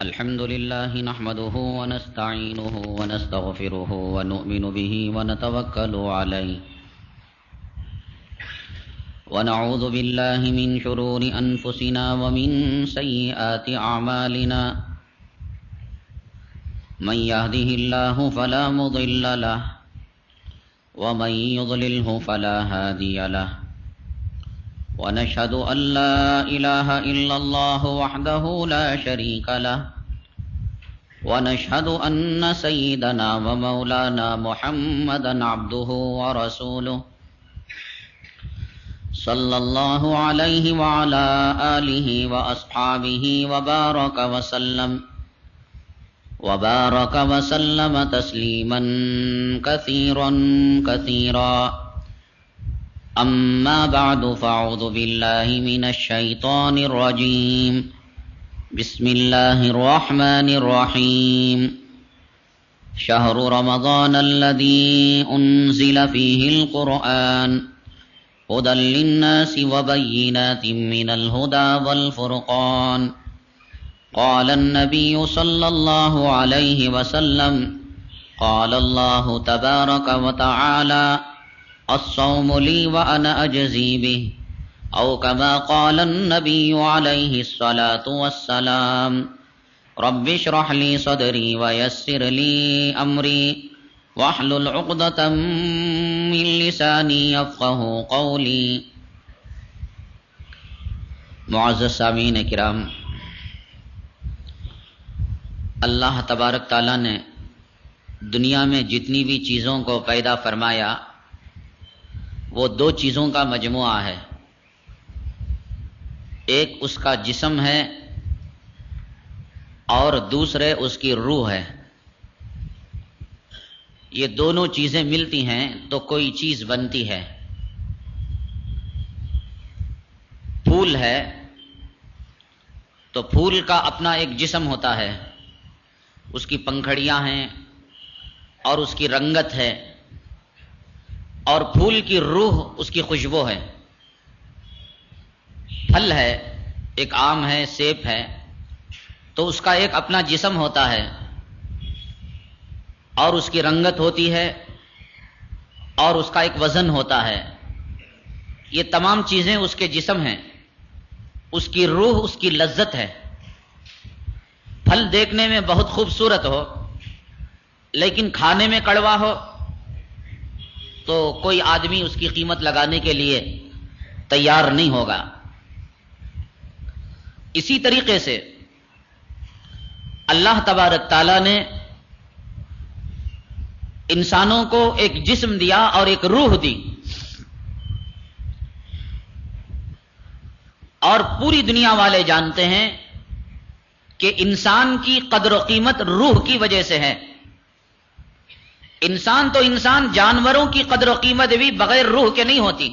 الحمد لله نحمده ونستعينه ونستغفره ونؤمن به ونتوكل عليه ونعوذ بالله من شرور أنفسنا ومن سيئات أعمالنا من يهده الله فلا مضل له ومن يضلله فلا هادي له ونشهد أن لا إله إلا الله وحده لا شريك له ونشهد أن سيدنا ومولانا محمدا عبده ورسوله صلى الله عليه وعلى آله وأصحابه وبارك وسلم تسليما كثيرا كثيرا. أما بعد فأعوذ بالله من الشيطان الرجيم. بسم الله الرحمن الرحيم. شهر رمضان الذي أنزل فيه القرآن هدى للناس وبينات من الهدى والفرقان. قال النبي صلى الله عليه وسلم قال الله تبارك وتعالى الصوم لي وأنا أجزي به أو كما قال النبي عليه الصلاة والسلام. رب اشرح لي صدري ويسر لي أمري واحلل عقدة من لساني يفقهوا قولي. معزز سامعین کرام، اللہ تبارک تعالیٰ نے دنیا میں جتنی بھی چیزوں کو پیدا فرمایا وہ دو چیزوں کا مجموعہ ہے. ایک اس کا جسم ہے اور دوسرے اس کی روح ہے. یہ دونوں چیزیں ملتی ہیں تو کوئی چیز بنتی ہے. پھول ہے تو پھول کا اپنا ایک جسم ہوتا ہے، اس کی پنکھڑیاں ہیں اور اس کی رنگت ہے، اور پھول کی روح اس کی خوشبو ہے. پھل ہے، ایک آم ہے، سیب ہے، تو اس کا ایک اپنا جسم ہوتا ہے اور اس کی رنگت ہوتی ہے اور اس کا ایک وزن ہوتا ہے. یہ تمام چیزیں اس کے جسم ہیں. اس کی روح، اس کی لذت ہے. پھل دیکھنے میں بہت خوبصورت ہو لیکن کھانے میں کڑوا ہو تو کوئی آدمی اس کی قیمت لگانے کے لیے تیار نہیں ہوگا. اسی طریقے سے اللہ تبارک تعالیٰ نے انسانوں کو ایک جسم دیا اور ایک روح دی، اور پوری دنیا والے جانتے ہیں کہ انسان کی قدر و قیمت روح کی وجہ سے ہے. انسان تو انسان، جانوروں کی قدر و قیمت بھی بغیر روح کے نہیں ہوتی.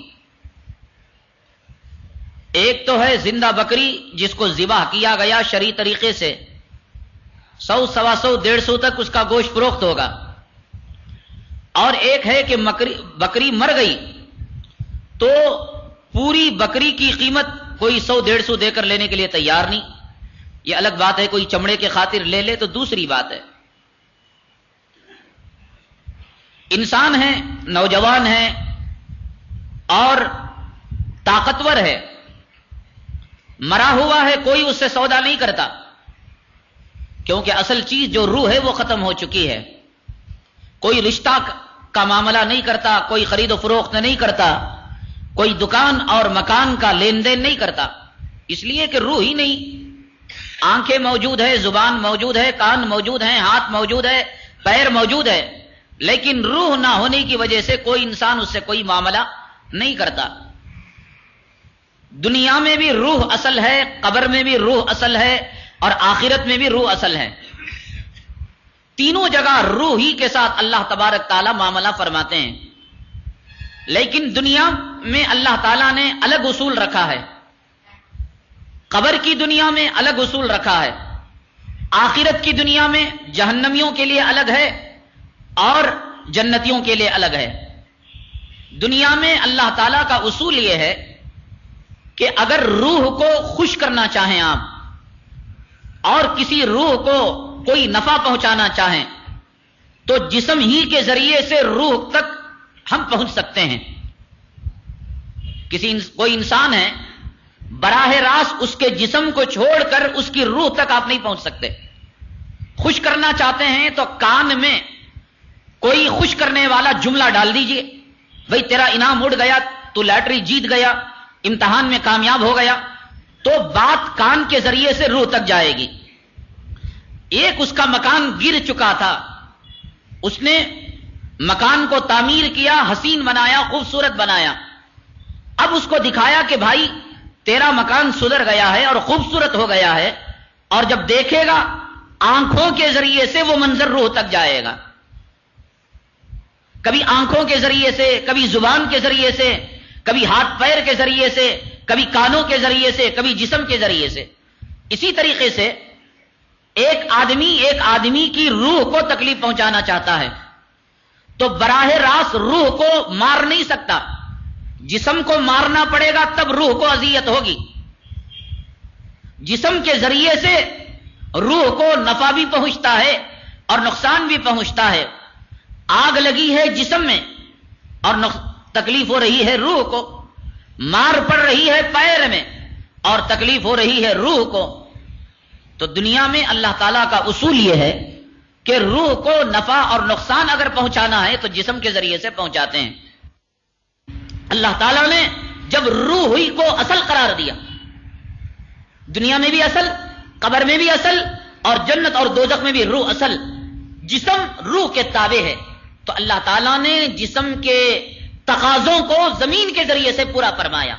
ایک تو ہے زندہ بکری جس کو ذبح کیا گیا شرعی طریقے سے، 100، 125، 150 تک اس کا گوشت فروخت ہوگا. اور ایک ہے کہ بکری مر گئی تو پوری بکری کی قیمت کوئی 100، 150 دے کر لینے کے لیے تیار نہیں. یہ الگ بات ہے، کوئی چمڑے کے خاطر لے لے تو دوسری بات ہے. انسان ہے، نوجوان ہے اور طاقتور ہے، مرا ہوا ہے، کوئی اس سے سودا نہیں کرتا کیونکہ اصل چیز جو روح ہے وہ ختم ہو چکی ہے. کوئی رشتہ کا معاملہ نہیں کرتا، کوئی خرید و فروخت نہیں کرتا، کوئی دکان اور مکان کا لین دین نہیں کرتا، اس لیے کہ روح ہی نہیں. آنکھیں موجود ہے، زبان موجود ہے، کان موجود ہیں، ہاتھ موجود ہے، پیر موجود ہے، لیکن روح نہ ہونے کی وجہ سے کوئی انسان اس سے کوئی معاملہ نہیں کرتا. دنیا میں بھی روح اصل ہے، قبر میں بھی روح اصل ہے، اور آخرت میں بھی روح اصل ہے. تینوں جگہ روح ہی کے ساتھ اللہ تبارک تعالیٰ معاملہ فرماتے ہیں. لیکن دنیا میں اللہ تعالیٰ نے الگ اصول رکھا ہے، قبر کی دنیا میں الگ اصول رکھا ہے، آخرت کی دنیا میں جہنمیوں کے لیے الگ ہے اور جنتیوں کے لیے الگ ہے. دنیا میں اللہ تعالیٰ کا اصول یہ ہے کہ اگر روح کو خوش کرنا چاہیں آپ اور کسی روح کو کوئی نفع پہنچانا چاہیں تو جسم ہی کے ذریعے سے روح تک ہم پہنچ سکتے ہیں. کوئی انسان ہے، براہ راست اس کے جسم کو چھوڑ کر اس کی روح تک آپ نہیں پہنچ سکتے. خوش کرنا چاہتے ہیں تو کان میں کوئی خوش کرنے والا جملہ ڈال دیجئے، بھئی تیرا انعام اڑ گیا، تو لاٹری جیت گیا، امتحان میں کامیاب ہو گیا، تو بات کان کے ذریعے سے روح تک جائے گی. ایک اس کا مکان گر چکا تھا، اس نے مکان کو تعمیر کیا، حسین بنایا، خوبصورت بنایا. اب اس کو دکھایا کہ بھائی تیرا مکان سدھر گیا ہے اور خوبصورت ہو گیا ہے، اور جب دیکھے گا آنکھوں کے ذریعے سے وہ منظر روح تک جائے گا. کبھی آنکھوں کے ذریعے سے، کبھی زبان کے ذریعے سے، کبھی ہاتھ پیر کے ذریعے سے، کبھی کانوں کے ذریعے سے، کبھی جسم کے ذریعے سے. اسی طریقے سے ایک آدمی کی روح کو تکلیف پہنچانا چاہتا ہے تو براہ راست روح کو مار نہیں سکتا، جسم کو مارنا پڑے گا تب روح کو اذیت ہوگی. جسم کے ذریعے سے روح کو نفع بھی پہنچتا ہے اور نقصان بھی پہنچتا ہے. آگ لگی ہے جسم میں اور تکلیف ہو رہی ہے روح کو، مار پڑ رہی ہے پیر میں اور تکلیف ہو رہی ہے روح کو. تو دنیا میں اللہ تعالیٰ کا اصول یہ ہے کہ روح کو نفع اور نقصان اگر پہنچانا ہے تو جسم کے ذریعے سے پہنچاتے ہیں. اللہ تعالیٰ نے جب روح ہی کو اصل قرار دیا، دنیا میں بھی اصل، قبر میں بھی اصل، اور جنت اور دوزخ میں بھی روح اصل، جسم روح کے تابع ہے. تو اللہ تعالیٰ نے جسم کے تقاضوں کو زمین کے ذریعے سے پورا فرمایا.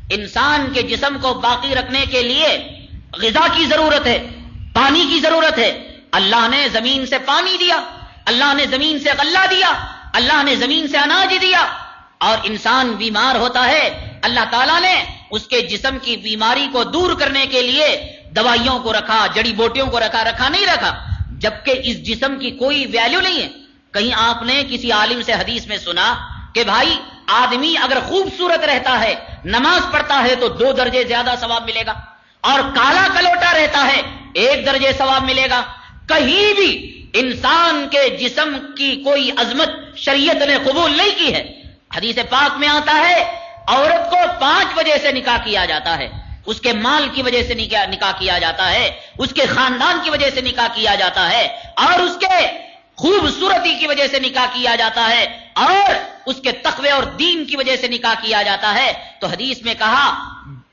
انسان کے جسم کو باقی رکھنے کے لیے غذا کی ضرورت ہے، پانی کی ضرورت ہے. اللہ نے زمین سے پانی دیا، اللہ نے زمین سے غلہ دیا، اللہ نے زمین سے اناج دیا. اور انسان بیمار ہوتا ہے، اللہ تعالیٰ نے اس کے جسم کی بیماری کو دور کرنے کے لیے دوائیوں کو رکھا، جڑی بوٹیوں کو رکھا نہیں رکھا، جبکہ اس جسم کی کوئی ویلیو نہیں ہے. کہیں آپ نے کسی عالم سے حدیث میں سنا کہ بھائی آدمی اگر خوبصورت رہتا ہے، نماز پڑھتا ہے تو 2 درجے زیادہ ثواب ملے گا، اور کالا کلوٹا رہتا ہے 1 درجے ثواب ملے گا. کہیں بھی انسان کے جسم کی کوئی عظمت شریعت نے قبول نہیں کی ہے. حدیث پاک میں آتا ہے عورت کو 5 وجہ سے نکاح کیا جاتا ہے، اس کے مال کی وجہ سے نکاح کیا جاتا ہے، اس کے خاندان کی وجہ سے نکاح کیا جاتا ہے، اور اس کے خوبصورتی کی وجہ سے نکاح کیا جاتا ہے، اور اس کے تقوی اور دین کی وجہ سے نکاح کیا جاتا ہے. تو حدیث میں کہا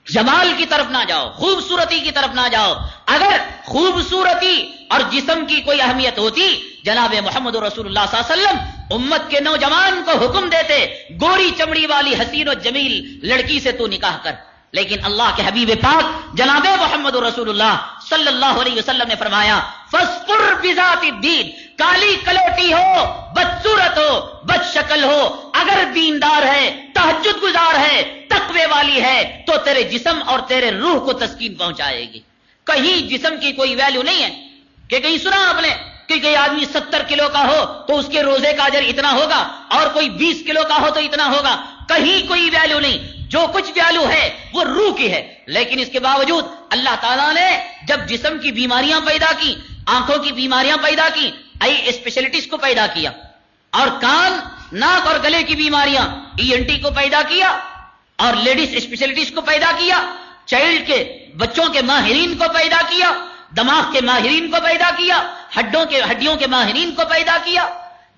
جمال کی طرف نہ جاؤ، خوبصورتی کی طرف نہ جاؤ. اگر خوبصورتی اور جسم کی کوئی اہمیت ہوتی، جناب محمد رسول اللہ صلی اللہ علیہ وسلم امت کے نوجوان کو حکم دیتے گوری چمڑی والی حسین و جمیل لڑکی سے تو نکاح کر. لیکن اللہ کے حبیب پاک جناب محمد رسول اللہ صلی اللہ علیہ وسلم نے فرمایا فَاسْقُرْ بِذَاتِ الدِّينِ، کالی کلوٹی ہو، بدصورت ہو، بد شکل ہو، اگر دیندار ہے، تہجد گزار ہے، تقوی والی ہے، تو تیرے جسم اور تیرے روح کو تسکین پہنچائے گی. کہیں جسم کی کوئی ویلیو نہیں ہے کہ کہیں سنا آپ نے کہ کوئی آدمی 70 کلو کا ہو تو اس کے روزے کا اجر اتنا ہوگا، اور کوئی 20 کلو کا ہو تو اتنا ہوگا. کہیں کوئی ویلیو نہیں. جو کچھ ویلیو ہے وہ روح کی ہے. لیکن اس کے باوجود اللہ تعالیٰ نے جب جسم کی بیماریاں پیدا کی، آنکھوں کی بیماریاں پیدا کی، آئی اسپیشلٹیز کو پیدا کیا، اور کان، ناک اور گلے کی بیماریاں ENT کو پیدا کیا، اور لیڈیز اسپیشلٹیز کو پیدا کیا، چائلڈ کے بچوں کے ماہرین کو پیدا کیا، دماغ کے ماہرین کو پیدا کیا، ہڈیوں کے ماہرین کو پیدا کیا.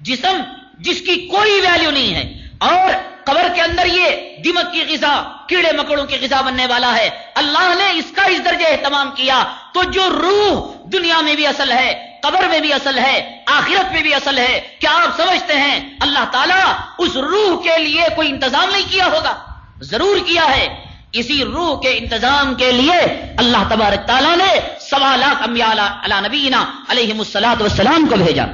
جسم جس کی کوئی ویلیو نہیں ہے، اور قبر کے اندر یہ دماغ کی غذا، کیڑے مکوڑوں کی غذا بننے والا ہے. اللہ نے اس کا اس درجے اہتمام کیا. تو جو روح دنیا میں بھی اصل ہے، قبر میں بھی اصل ہے، آخرت میں بھی اصل ہے، کیا آپ سمجھتے ہیں اللہ تعالیٰ اس روح کے لیے کوئی انتظام نہیں کیا ہوگا؟ ضرور کیا ہے. اسی روح کے انتظام کے لیے اللہ تبارک تعالیٰ نے 1.25 لاکھ انبیاء علی نبینا علیہم الصلوۃ والسلام کو بھیجا.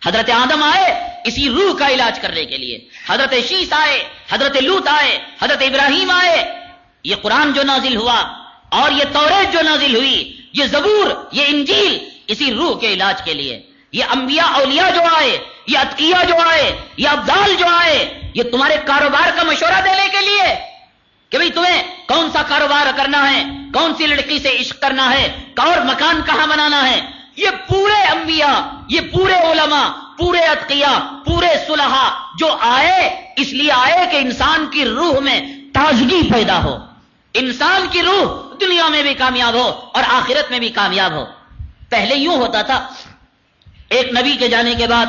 حضرت آدم آئے اسی روح کا علاج کرنے کے لیے، حضرت شیس آئے، حضرت لوط آئے، حضرت ابراہیم آئے. یہ قرآن جو نازل ہوا اور یہ توریت جو نازل ہوئی، یہ زبور، یہ انجیل اسی روح کے علاج کے لیے. یہ انبیاء اولیاء جو آئے، یہ اتقیاء جو آئے، یہ ابدال جو آئے، یہ تمہارے کاروبار کا مشورہ دینے کے لیے، کہ بھئی تمہیں کون سا کاروبار کرنا ہے، کون سی لڑکی سے عشق کرنا ہے، اور مکان کہاں بنانا ہے. یہ پورے انبیاء، یہ پورے علماء، پورے اتقیاء، پورے صلحاء جو آئے اس لیے آئے کہ انسان کی روح میں تازگی پیدا ہو، انسان کی روح دنیا میں بھی کامیاب ہو اور آخرت میں بھی کامیاب ہو. پہلے یوں ہوتا تھا، ایک نبی کے جانے کے بعد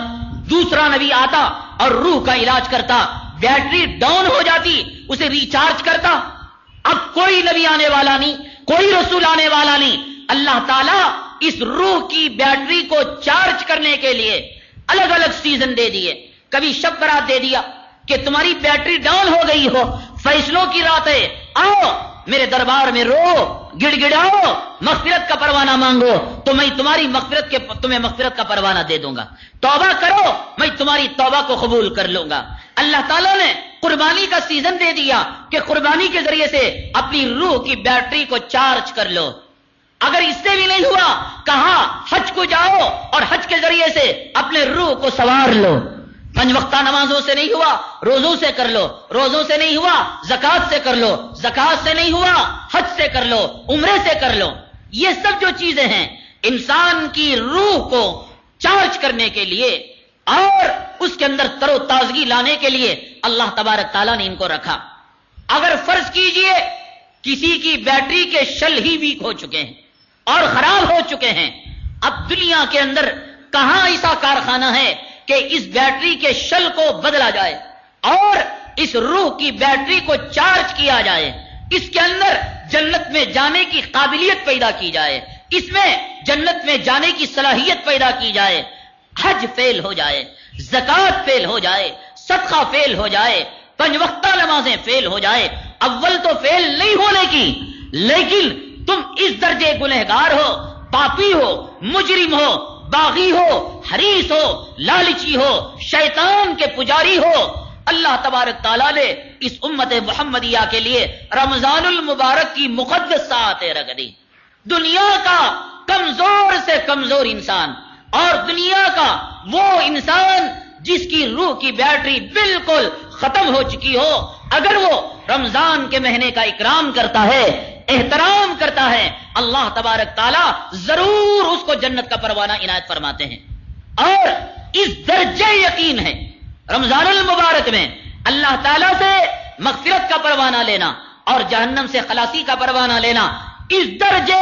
دوسرا نبی آتا اور روح کا علاج کرتا، بیٹری ڈاؤن ہو جاتی اسے ریچارج کرتا. اب کوئی نبی آنے والا نہیں، کوئی رسول آنے والا نہیں. اللہ تعالیٰ اس روح کی بیٹری کو چارج کرنے کے لیے الگ الگ سیزن دے دیے. کبھی شب برات دے دیا کہ تمہاری بیٹری ڈاؤن ہو گئی ہو، فیصلوں کی رات ہے، آؤ میرے دربار میں رو، گڑ گڑاؤ، مغفرت کا پروانہ مانگو تو میں تمہاری تمہیں مغفرت کا پروانہ دے دوں گا. توبہ کرو، میں تمہاری توبہ کو قبول کر لوں گا. اللہ تعالیٰ نے قربانی کا سیزن دے دیا کہ قربانی کے ذریعے سے اپنی روح کی بیٹری کو چارج کر لو. اگر اس سے بھی نہیں ہوا، کہا حج کو جاؤ اور حج کے ذریعے سے اپنے روح کو سوار لو. 5 وقتہ نمازوں سے نہیں ہوا، روزوں سے کر لو، روزوں سے نہیں ہوا زکات سے کر لو، زکات سے نہیں ہوا حج سے کر لو، عمرے سے کر لو. یہ سب جو چیزیں ہیں انسان کی روح کو چارج کرنے کے لیے اور اس کے اندر تر و تازگی لانے کے لیے اللہ تبارک تعالیٰ نے ان کو رکھا. اگر فرض کیجئے کسی کی بیٹری کے شل ہی ویک ہو چکے ہیں اور خراب ہو چکے ہیں، اب دنیا کے اندر کہاں ایسا کارخانہ ہے کہ اس بیٹری کے شل کو بدلا جائے اور اس روح کی بیٹری کو چارج کیا جائے، اس کے اندر جنت میں جانے کی قابلیت پیدا کی جائے، اس میں جنت میں جانے کی صلاحیت پیدا کی جائے. حج فیل ہو جائے، زکات فیل ہو جائے، صدقہ فیل ہو جائے، 5 وقتہ نمازیں فیل ہو جائے. اول تو فیل نہیں ہونے کی، لیکن تم اس درجے گنہگار ہو، پاپی ہو، مجرم ہو، باغی ہو، حریص ہو، لالچی ہو، شیطان کے پجاری ہو. اللہ تبارک تعالیٰ نے اس امت محمدیہ کے لیے رمضان المبارک کی مقدس ساعتیں رکھ دی. دنیا کا کمزور سے کمزور انسان اور دنیا کا وہ انسان جس کی روح کی بیٹری بالکل ختم ہو چکی ہو، اگر وہ رمضان کے مہینے کا اکرام کرتا ہے، احترام کرتا ہے، اللہ تبارک تعالیٰ ضرور اس کو جنت کا پروانہ عنایت فرماتے ہیں. اور اس درجے یقین ہے رمضان المبارک میں اللہ تعالیٰ سے مغفرت کا پروانہ لینا اور جہنم سے خلاصی کا پروانہ لینا. اس درجے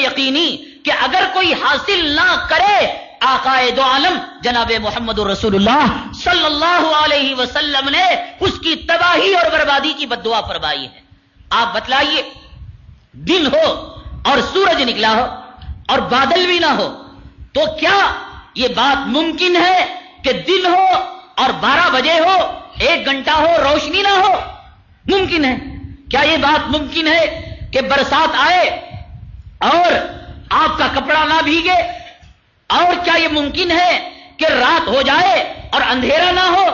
یقینی کہ اگر کوئی حاصل نہ کرے، آقائے دو عالم جناب محمد رسول اللہ صلی اللہ علیہ وسلم نے اس کی تباہی اور بربادی کی بددعا فرمائی ہے. آپ بتلائیے، دن ہو اور سورج نکلا ہو اور بادل بھی نہ ہو تو کیا یہ بات ممکن ہے کہ دن ہو اور 12 بجے ہو، 1 گھنٹہ ہو، روشنی نہ ہو؟ ممکن ہے. کیا یہ بات ممکن ہے کہ برسات آئے اور آپ کا کپڑا نہ بھیگے؟ اور کیا یہ ممکن ہے کہ رات ہو جائے اور اندھیرا نہ ہو؟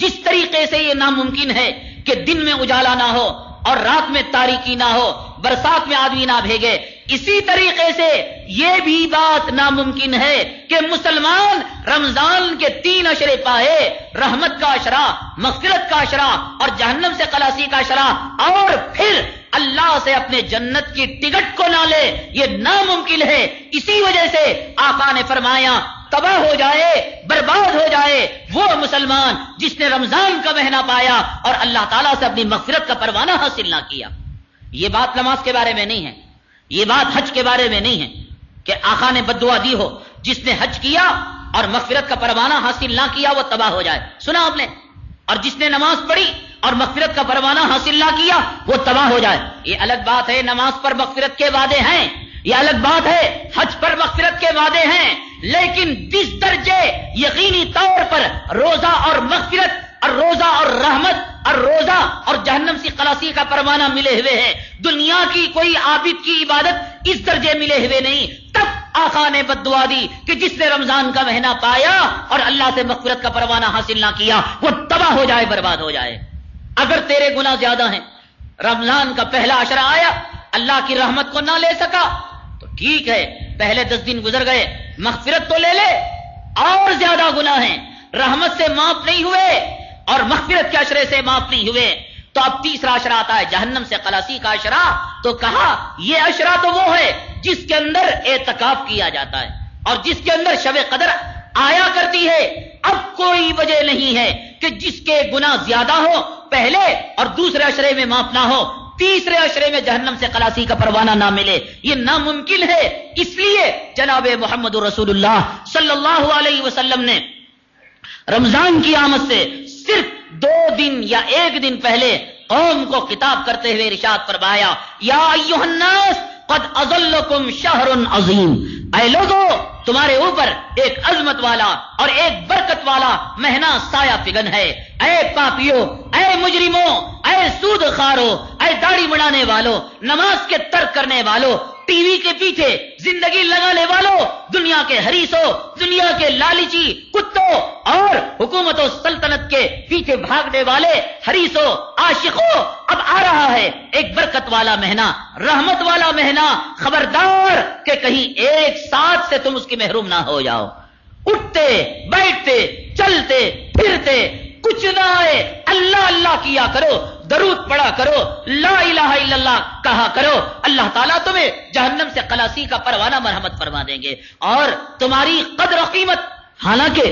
جس طریقے سے یہ ناممکن ہے کہ دن میں اجالا نہ ہو اور رات میں تاریکی نہ ہو، برسات میں آدمی نہ بھیگے، اسی طریقے سے یہ بھی بات ناممکن ہے کہ مسلمان رمضان کے 3 اشرے پائے، رحمت کا اشرا، مغفرت کا اشرا اور جہنم سے خلاصی کا اشرا، اور پھر اللہ سے اپنے جنت کی ٹکٹ کو نہ لے. یہ ناممکن ہے. اسی وجہ سے آقا نے فرمایا تباہ ہو جائے، برباد ہو جائے وہ مسلمان جس نے رمضان کا مہینہ پایا اور اللہ تعالیٰ سے اپنی مغفرت کا پروانہ حاصل نہ کیا. یہ بات نماز کے بارے میں نہیں ہے، یہ بات حج کے بارے میں نہیں ہے کہ آقا نے بددعا دی ہو جس نے حج کیا اور مغفرت کا پروانہ حاصل نہ کیا وہ تباہ ہو جائے. سنا آپ نے؟ اور جس نے نماز پڑھی اور مغفرت کا پروانہ حاصل نہ کیا وہ تباہ ہو جائے. یہ الگ بات ہے، نماز پر مغفرت کے وعدے ہیں، یہ الگ بات ہے، حج پر مغفرت کے وعدے ہیں. لیکن جس درجے یقینی طور پر روزہ اور مغفرت اور روزہ اور رحمت اور روزہ اور جہنم سے خلاصی کا پروانہ ملے ہوئے ہیں، دنیا کی کوئی عابد کی عبادت اس درجے ملے ہوئے نہیں. تب آقا نے بددعا دی کہ جس نے رمضان کا مہینہ پایا اور اللہ سے مغفرت کا پروانہ حاصل نہ کیا وہ تباہ ہو جائے، برباد ہو جائے. اگر تیرے گناہ زیادہ ہیں، رمضان کا پہلا عشرہ آیا، اللہ کی رحمت کو نہ لے سکا تو ٹھیک ہے، پہلے 10 دن گزر گئے، مغفرت تو لے لے. اور زیادہ گناہ ہیں، رحمت سے معاف نہیں ہوئے اور مغفرت کے عشرے سے معاف نہیں ہوئے تو اب تیسرا عشرہ آتا ہے جہنم سے خلاصی کا عشرہ. تو کہا یہ عشرہ تو وہ ہے جس کے اندر اعتکاف کیا جاتا ہے اور جس کے اندر شب قدر آیا کرتی ہے. اب کوئی وجہ نہیں ہے کہ جس کے گناہ زیادہ ہو پہلے اور دوسرے عشرے میں معاف نہ ہو, تیسرے عشرے میں جہنم سے خلاصی کا پروانہ نہ ملے. یہ ناممکن ہے. اس لیے جناب محمد رسول اللہ صلی اللہ علیہ وسلم نے رمضان کی آمد سے صرف 2 دن یا 1 دن پہلے قوم کو خطاب کرتے ہوئے ارشاد فرمایا, یا ایھا الناس قد اضلکم شہر عظیم. اے لوگو, تمہارے اوپر ایک عظمت والا اور ایک برکت والا مہینہ سایہ فگن ہے. اے پاپیو, اے مجرموں, اے سود خارو, اے داڑھی بڑھانے والو, نماز کے ترک کرنے والو, ٹی وی کے پیچھے زندگی لگانے والوں, دنیا کے حریصوں, دنیا کے لالچی کتوں اور حکومت و سلطنت کے پیچھے بھاگنے والے حریصوں, عاشقوں, اب آ رہا ہے ایک برکت والا مہینہ, رحمت والا مہینہ. خبردار کہ کہیں ایک ساتھ سے تم اس کی محروم نہ ہو جاؤ. اٹھتے بیٹھتے چلتے پھرتے کچھ نہ آئے, اللہ اللہ کیا کرو, درود پڑھا کرو, لا الہ الا اللہ کہا کرو. اللہ تعالیٰ تمہیں جہنم سے خلاصی کا پروانہ مرحمت فرما دیں گے. اور تمہاری قدر و قیمت, حالانکہ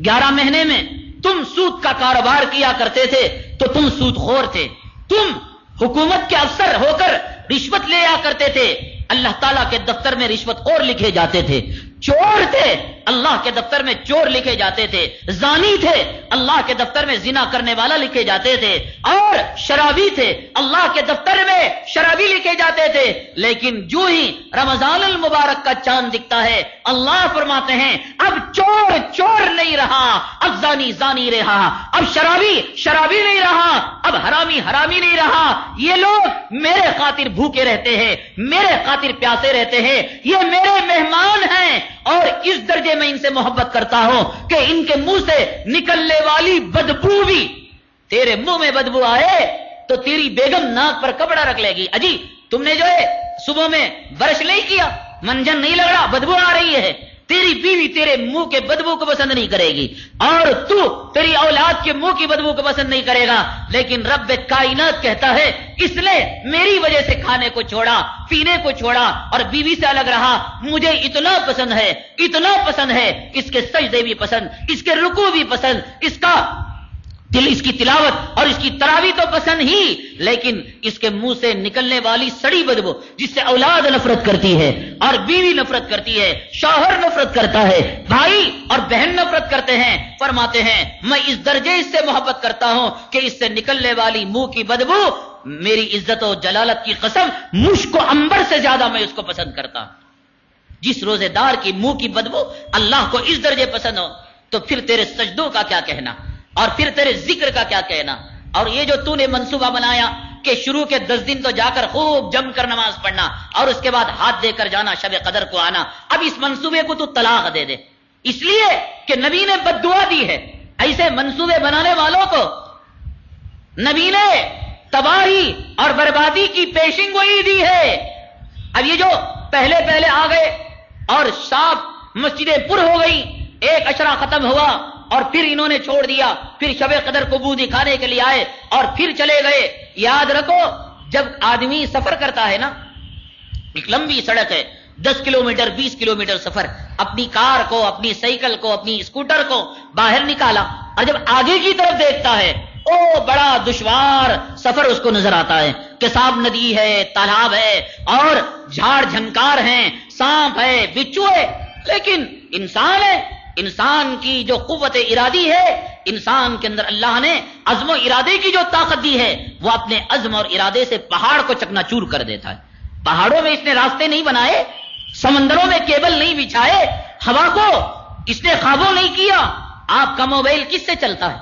11 مہینے میں تم سود کا کاروبار کیا کرتے تھے تو تم سود خور تھے, تم حکومت کے افسر ہو کر رشوت لے آ کرتے تھے, اللہ تعالیٰ کے دفتر میں رشوت خور لکھے جاتے تھے, چور تھے اللہ کے دفتر میں چور لکھے جاتے تھے, زانی تھے اللہ کے دفتر میں زنا کرنے والا لکھے جاتے تھے, اور شرابی تھے اللہ کے دفتر میں شرابی لکھے جاتے تھے. لیکن جو ہی رمضان المبارک کا چاند دکھتا ہے اللہ فرماتے ہیں اب چور چور نہیں رہا, اب زانی زانی رہا, اب شرابی شرابی نہیں رہا, اب حرامی حرامی نہیں رہا. یہ لوگ میرے خاطر بھوکے رہتے ہیں, میرے خاطر پیاسے رہتے ہیں, یہ میرے مہمان ہیں اور اس درجے میں ان سے محبت کرتا ہوں کہ ان کے منہ سے نکلنے والی بدبو بھی, تیرے منہ میں بدبو آئے تو تیری بیگم ناک پر کپڑا رکھ لے گی. اجی تم نے جو ہے صبح میں برش نہیں کیا, منجن نہیں لگڑا, بدبو آ رہی ہے. تیری بیوی تیرے منہ کے بدبو کو پسند نہیں کرے گی اور تو تیری اولاد کے منہ کی بدبو کو پسند نہیں کرے گا. لیکن رب کائنات کہتا ہے اس نے میری وجہ سے کھانے کو چھوڑا, پینے کو چھوڑا اور بیوی سے الگ رہا. مجھے اتنا پسند ہے, اتنا پسند ہے, اس کے سجدے بھی پسند, اس کے رکوع بھی پسند, اس کا دل, اس کی تلاوت اور اس کی تراویح تو پسند ہی, لیکن اس کے منہ سے نکلنے والی سڑی بدبو جس سے اولاد نفرت کرتی ہے اور بیوی نفرت کرتی ہے, شوہر نفرت کرتا ہے, بھائی اور بہن نفرت کرتے ہیں. فرماتے ہیں میں اس درجے اس سے محبت کرتا ہوں کہ اس سے نکلنے والی منہ کی بدبو, میری عزت و جلالت کی قسم, مشک و عنبر سے زیادہ میں اس کو پسند کرتا ہوں. جس روزے دار کی منہ کی بدبو اللہ کو اس درجے پسند ہو تو پھر تیرے سجدوں کا کیا کہنا اور پھر تیرے ذکر کا کیا کہنا. اور یہ جو تو نے منصوبہ بنایا کہ شروع کے 10 دن تو جا کر خوب جم کر نماز پڑھنا اور اس کے بعد ہاتھ دے کر جانا, شب قدر کو آنا, اب اس منصوبے کو تو طلاق دے دے, اس لیے کہ نبی نے بد دعا دی ہے. ایسے منصوبے بنانے والوں کو نبی نے تباہی اور بربادی کی پیشن گوئی دی ہے. اب یہ جو پہلے پہلے آ گئے اور صاف مسجدیں پر ہو گئی, ایک عشرہ ختم ہوا اور پھر انہوں نے چھوڑ دیا, پھر شب قدر کو منہ دکھانے کے لیے آئے اور پھر چلے گئے. یاد رکھو جب آدمی سفر کرتا ہے نا, ایک لمبی سڑک ہے, 10 کلومیٹر 20 کلومیٹر سفر, اپنی کار کو, اپنی سائیکل کو, اپنی اسکوٹر کو باہر نکالا اور جب آگے کی طرف دیکھتا ہے او بڑا دشوار سفر اس کو نظر آتا ہے کہ صاحب ندی ہے, تالاب ہے اور جھاڑ جھنکار ہیں, سانپ ہے, بچھو ہے. لیکن انسان ہے, انسان کی جو قوت ارادی ہے, انسان کے اندر اللہ نے عزم و ارادے کی جو طاقت دی ہے وہ اپنے عزم اور ارادے سے پہاڑ کو چکنا چور کر دیتا ہے. پہاڑوں میں اس نے راستے نہیں بنائے, سمندروں میں کیبل نہیں بچھائے, ہوا کو اس نے قابو نہیں کیا. آپ کا موبائل کس سے چلتا ہے,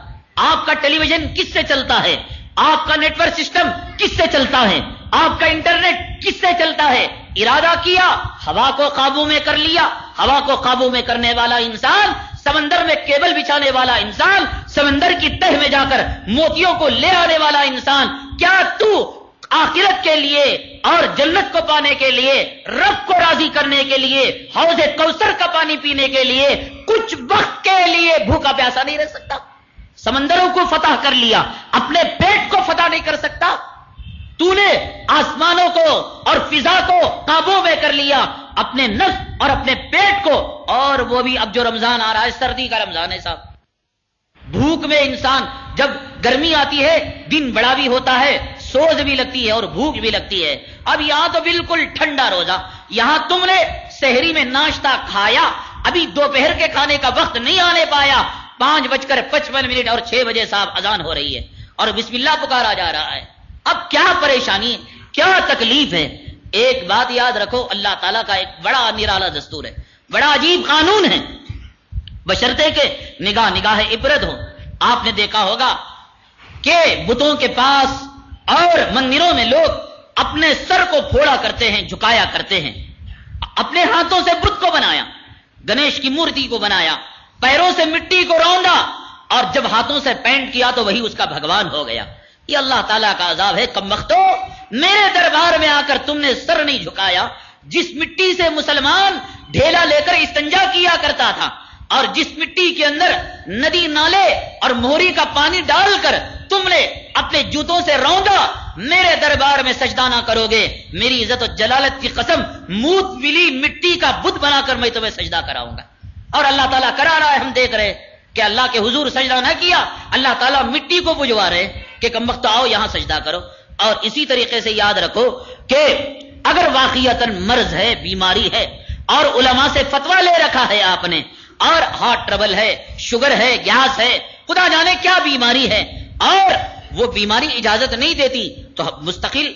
آپ کا ٹیلی ویژن کس سے چلتا ہے, آپ کا نیٹ ورک سسٹم کس سے چلتا ہے, آپ کا انٹرنیٹ کس سے چلتا ہے. ارادہ کیا, ہوا کو قابو میں کر لیا. ہوا کو قابو میں کرنے والا انسان, سمندر میں کیبل بچھانے والا انسان, سمندر کی تہ میں جا کر موتیوں کو لے آنے والا انسان. کیا تو آخرت کے لیے اور جنت کو پانے کے لیے, رب کو راضی کرنے کے لیے, حوض کوثر کا پانی پینے کے لیے کچھ وقت کے لیے بھوکا پیاسا نہیں رہ سکتا؟ سمندروں کو فتح کر لیا، اپنے پیٹ کو فتح نہیں کر سکتا؟ تو نے آسمانوں کو اور فضا کو قابو میں کر لیا، اپنے نفس اور اپنے پیٹ کو، اور وہ بھی اب جو رمضان آ رہا ہے، سردی کا رمضان ہے صاحب، بھوک میں انسان، جب گرمی آتی ہے دن بڑا بھی ہوتا ہے، سوز بھی لگتی ہے اور بھوک بھی لگتی ہے۔ اب یہاں تو بالکل ٹھنڈا روزہ، یہاں تم نے سحری میں ناشتہ کھایا، ابھی دوپہر کے کھانے کا وقت نہیں آنے پایا، 5:55 اور 6 بجے صاحب اذان ہو رہی ہے اور بسم اللہ پکارا جا رہا ہے۔ اب کیا پریشانی، کیا تکلیف ہے؟ ایک بات یاد رکھو، اللہ تعالیٰ کا ایک بڑا نرالا دستور ہے، بڑا عجیب قانون ہے، بشرطے کہ نگاہ عبرت ہو۔ آپ نے دیکھا ہوگا کہ بتوں کے پاس اور مندروں میں لوگ اپنے سر کو پھوڑا کرتے ہیں، جھکایا کرتے ہیں، اپنے ہاتھوں سے بت کو بنایا، گنیش کی مورتی کو بنایا، پیروں سے مٹی کو روندا، اور جب ہاتھوں سے پینٹ کیا تو وہی اس کا بھگوان ہو گیا۔ یہ اللہ تعالیٰ کا عذاب ہے۔ کمبختو، میرے دربار میں آ کر تم نے سر نہیں جھکایا، جس مٹی سے مسلمان ڈھیلا لے کر استنجا کیا کرتا تھا، اور جس مٹی کے اندر ندی نالے اور موہری کا پانی ڈال کر تم نے اپنے جوتوں سے روندا، میرے دربار میں سجدہ نہ کرو گے، میری عزت و جلالت کی قسم، موت ملی مٹی کا بت بنا کر میں تمہیں سجدہ کراؤں گا۔ اور اللہ تعالیٰ کرا رہا ہے، ہم دیکھ رہے کہ اللہ کے حضور سجدہ نہ کیا، اللہ تعالیٰ مٹی کو بجوا رہے کہ کمبخت آؤ یہاں سجدہ کرو۔ اور اسی طریقے سے یاد رکھو کہ اگر واقعتاً مرض ہے، بیماری ہے، اور علماء سے فتویٰ لے رکھا ہے آپ نے، اور ہارٹ ٹربل ہے، شوگر ہے، گیس ہے، خدا جانے کیا بیماری ہے، اور وہ بیماری اجازت نہیں دیتی، تو مستقل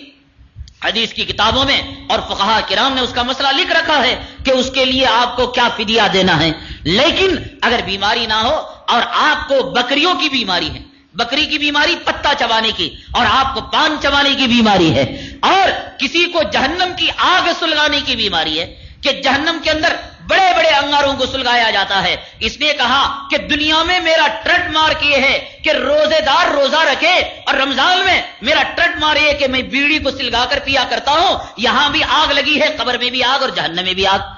حدیث کی کتابوں میں اور فقہاء کرام نے اس کا مسئلہ لکھ رکھا ہے کہ اس کے لیے آپ کو کیا فدیہ دینا ہے۔ لیکن اگر بیماری نہ ہو اور آپ کو بکریوں کی بیماری ہے، بکری کی بیماری پتا چبانے کی، اور آپ کو پان چبانے کی بیماری ہے، اور کسی کو جہنم کی آگ سلگانے کی بیماری ہے کہ جہنم کے اندر بڑے بڑے انگاروں کو سلگایا جاتا ہے، اس نے کہا کہ دنیا میں میرا ٹریڈ مارک یہ ہے کہ روزے دار روزہ رکھے، اور رمضان میں میرا ٹریڈ مارک یہ کہ میں بیڑی کو سلگا کر پیا کرتا ہوں، یہاں بھی آگ لگی ہے، قبر میں بھی آگ اور جہنم میں بھی آگ۔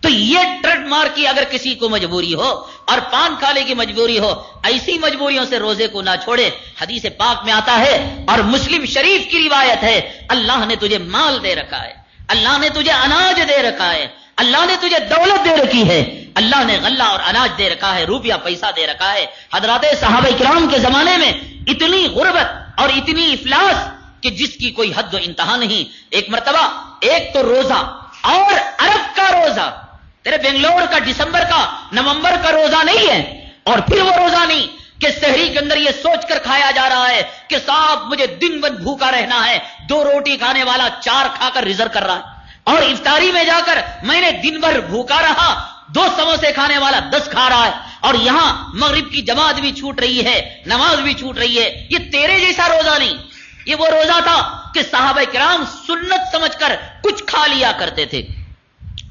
تو یہ ٹریڈ مارک کی اگر کسی کو مجبوری ہو اور پان کھانے کی مجبوری ہو، ایسی مجبوریوں سے روزے کو نہ چھوڑے۔ حدیث پاک میں آتا ہے اور مسلم شریف کی روایت ہے، اللہ نے تجھے مال دے رکھا ہے، اللہ نے تجھے اناج دے رکھا ہے، اللہ نے تجھے دولت دے رکھی ہے، اللہ نے غلہ اور اناج دے رکھا ہے، روپیہ پیسہ دے رکھا ہے۔ حضرات صحابہ کرام کے زمانے میں اتنی غربت اور اتنی افلاس کہ جس کی کوئی حد و انتہا نہیں۔ ایک مرتبہ ایک تو روزہ اور عرب کا روزہ، تیرے بنگلور کا دسمبر کا نومبر کا روزہ نہیں ہے، اور پھر وہ روزہ نہیں کہ سحری کے اندر یہ سوچ کر کھایا جا رہا ہے کہ صاحب مجھے دن بھر بھوکا رہنا ہے، 2 روٹی کھانے والا 4 کھا کر ریزر کر رہا ہے، اور افطاری میں جا کر میں نے دن بھر بھوکا رہا، 2 سموسے کھانے والا 10 کھا رہا ہے، اور یہاں مغرب کی جماعت بھی چھوٹ رہی ہے، نماز بھی چھوٹ رہی ہے۔ یہ تیرے جیسا روزہ نہیں، یہ وہ روزہ تھا کہ صحابہ کرام سنت سمجھ کر کچھ کھا لیا کرتے تھے۔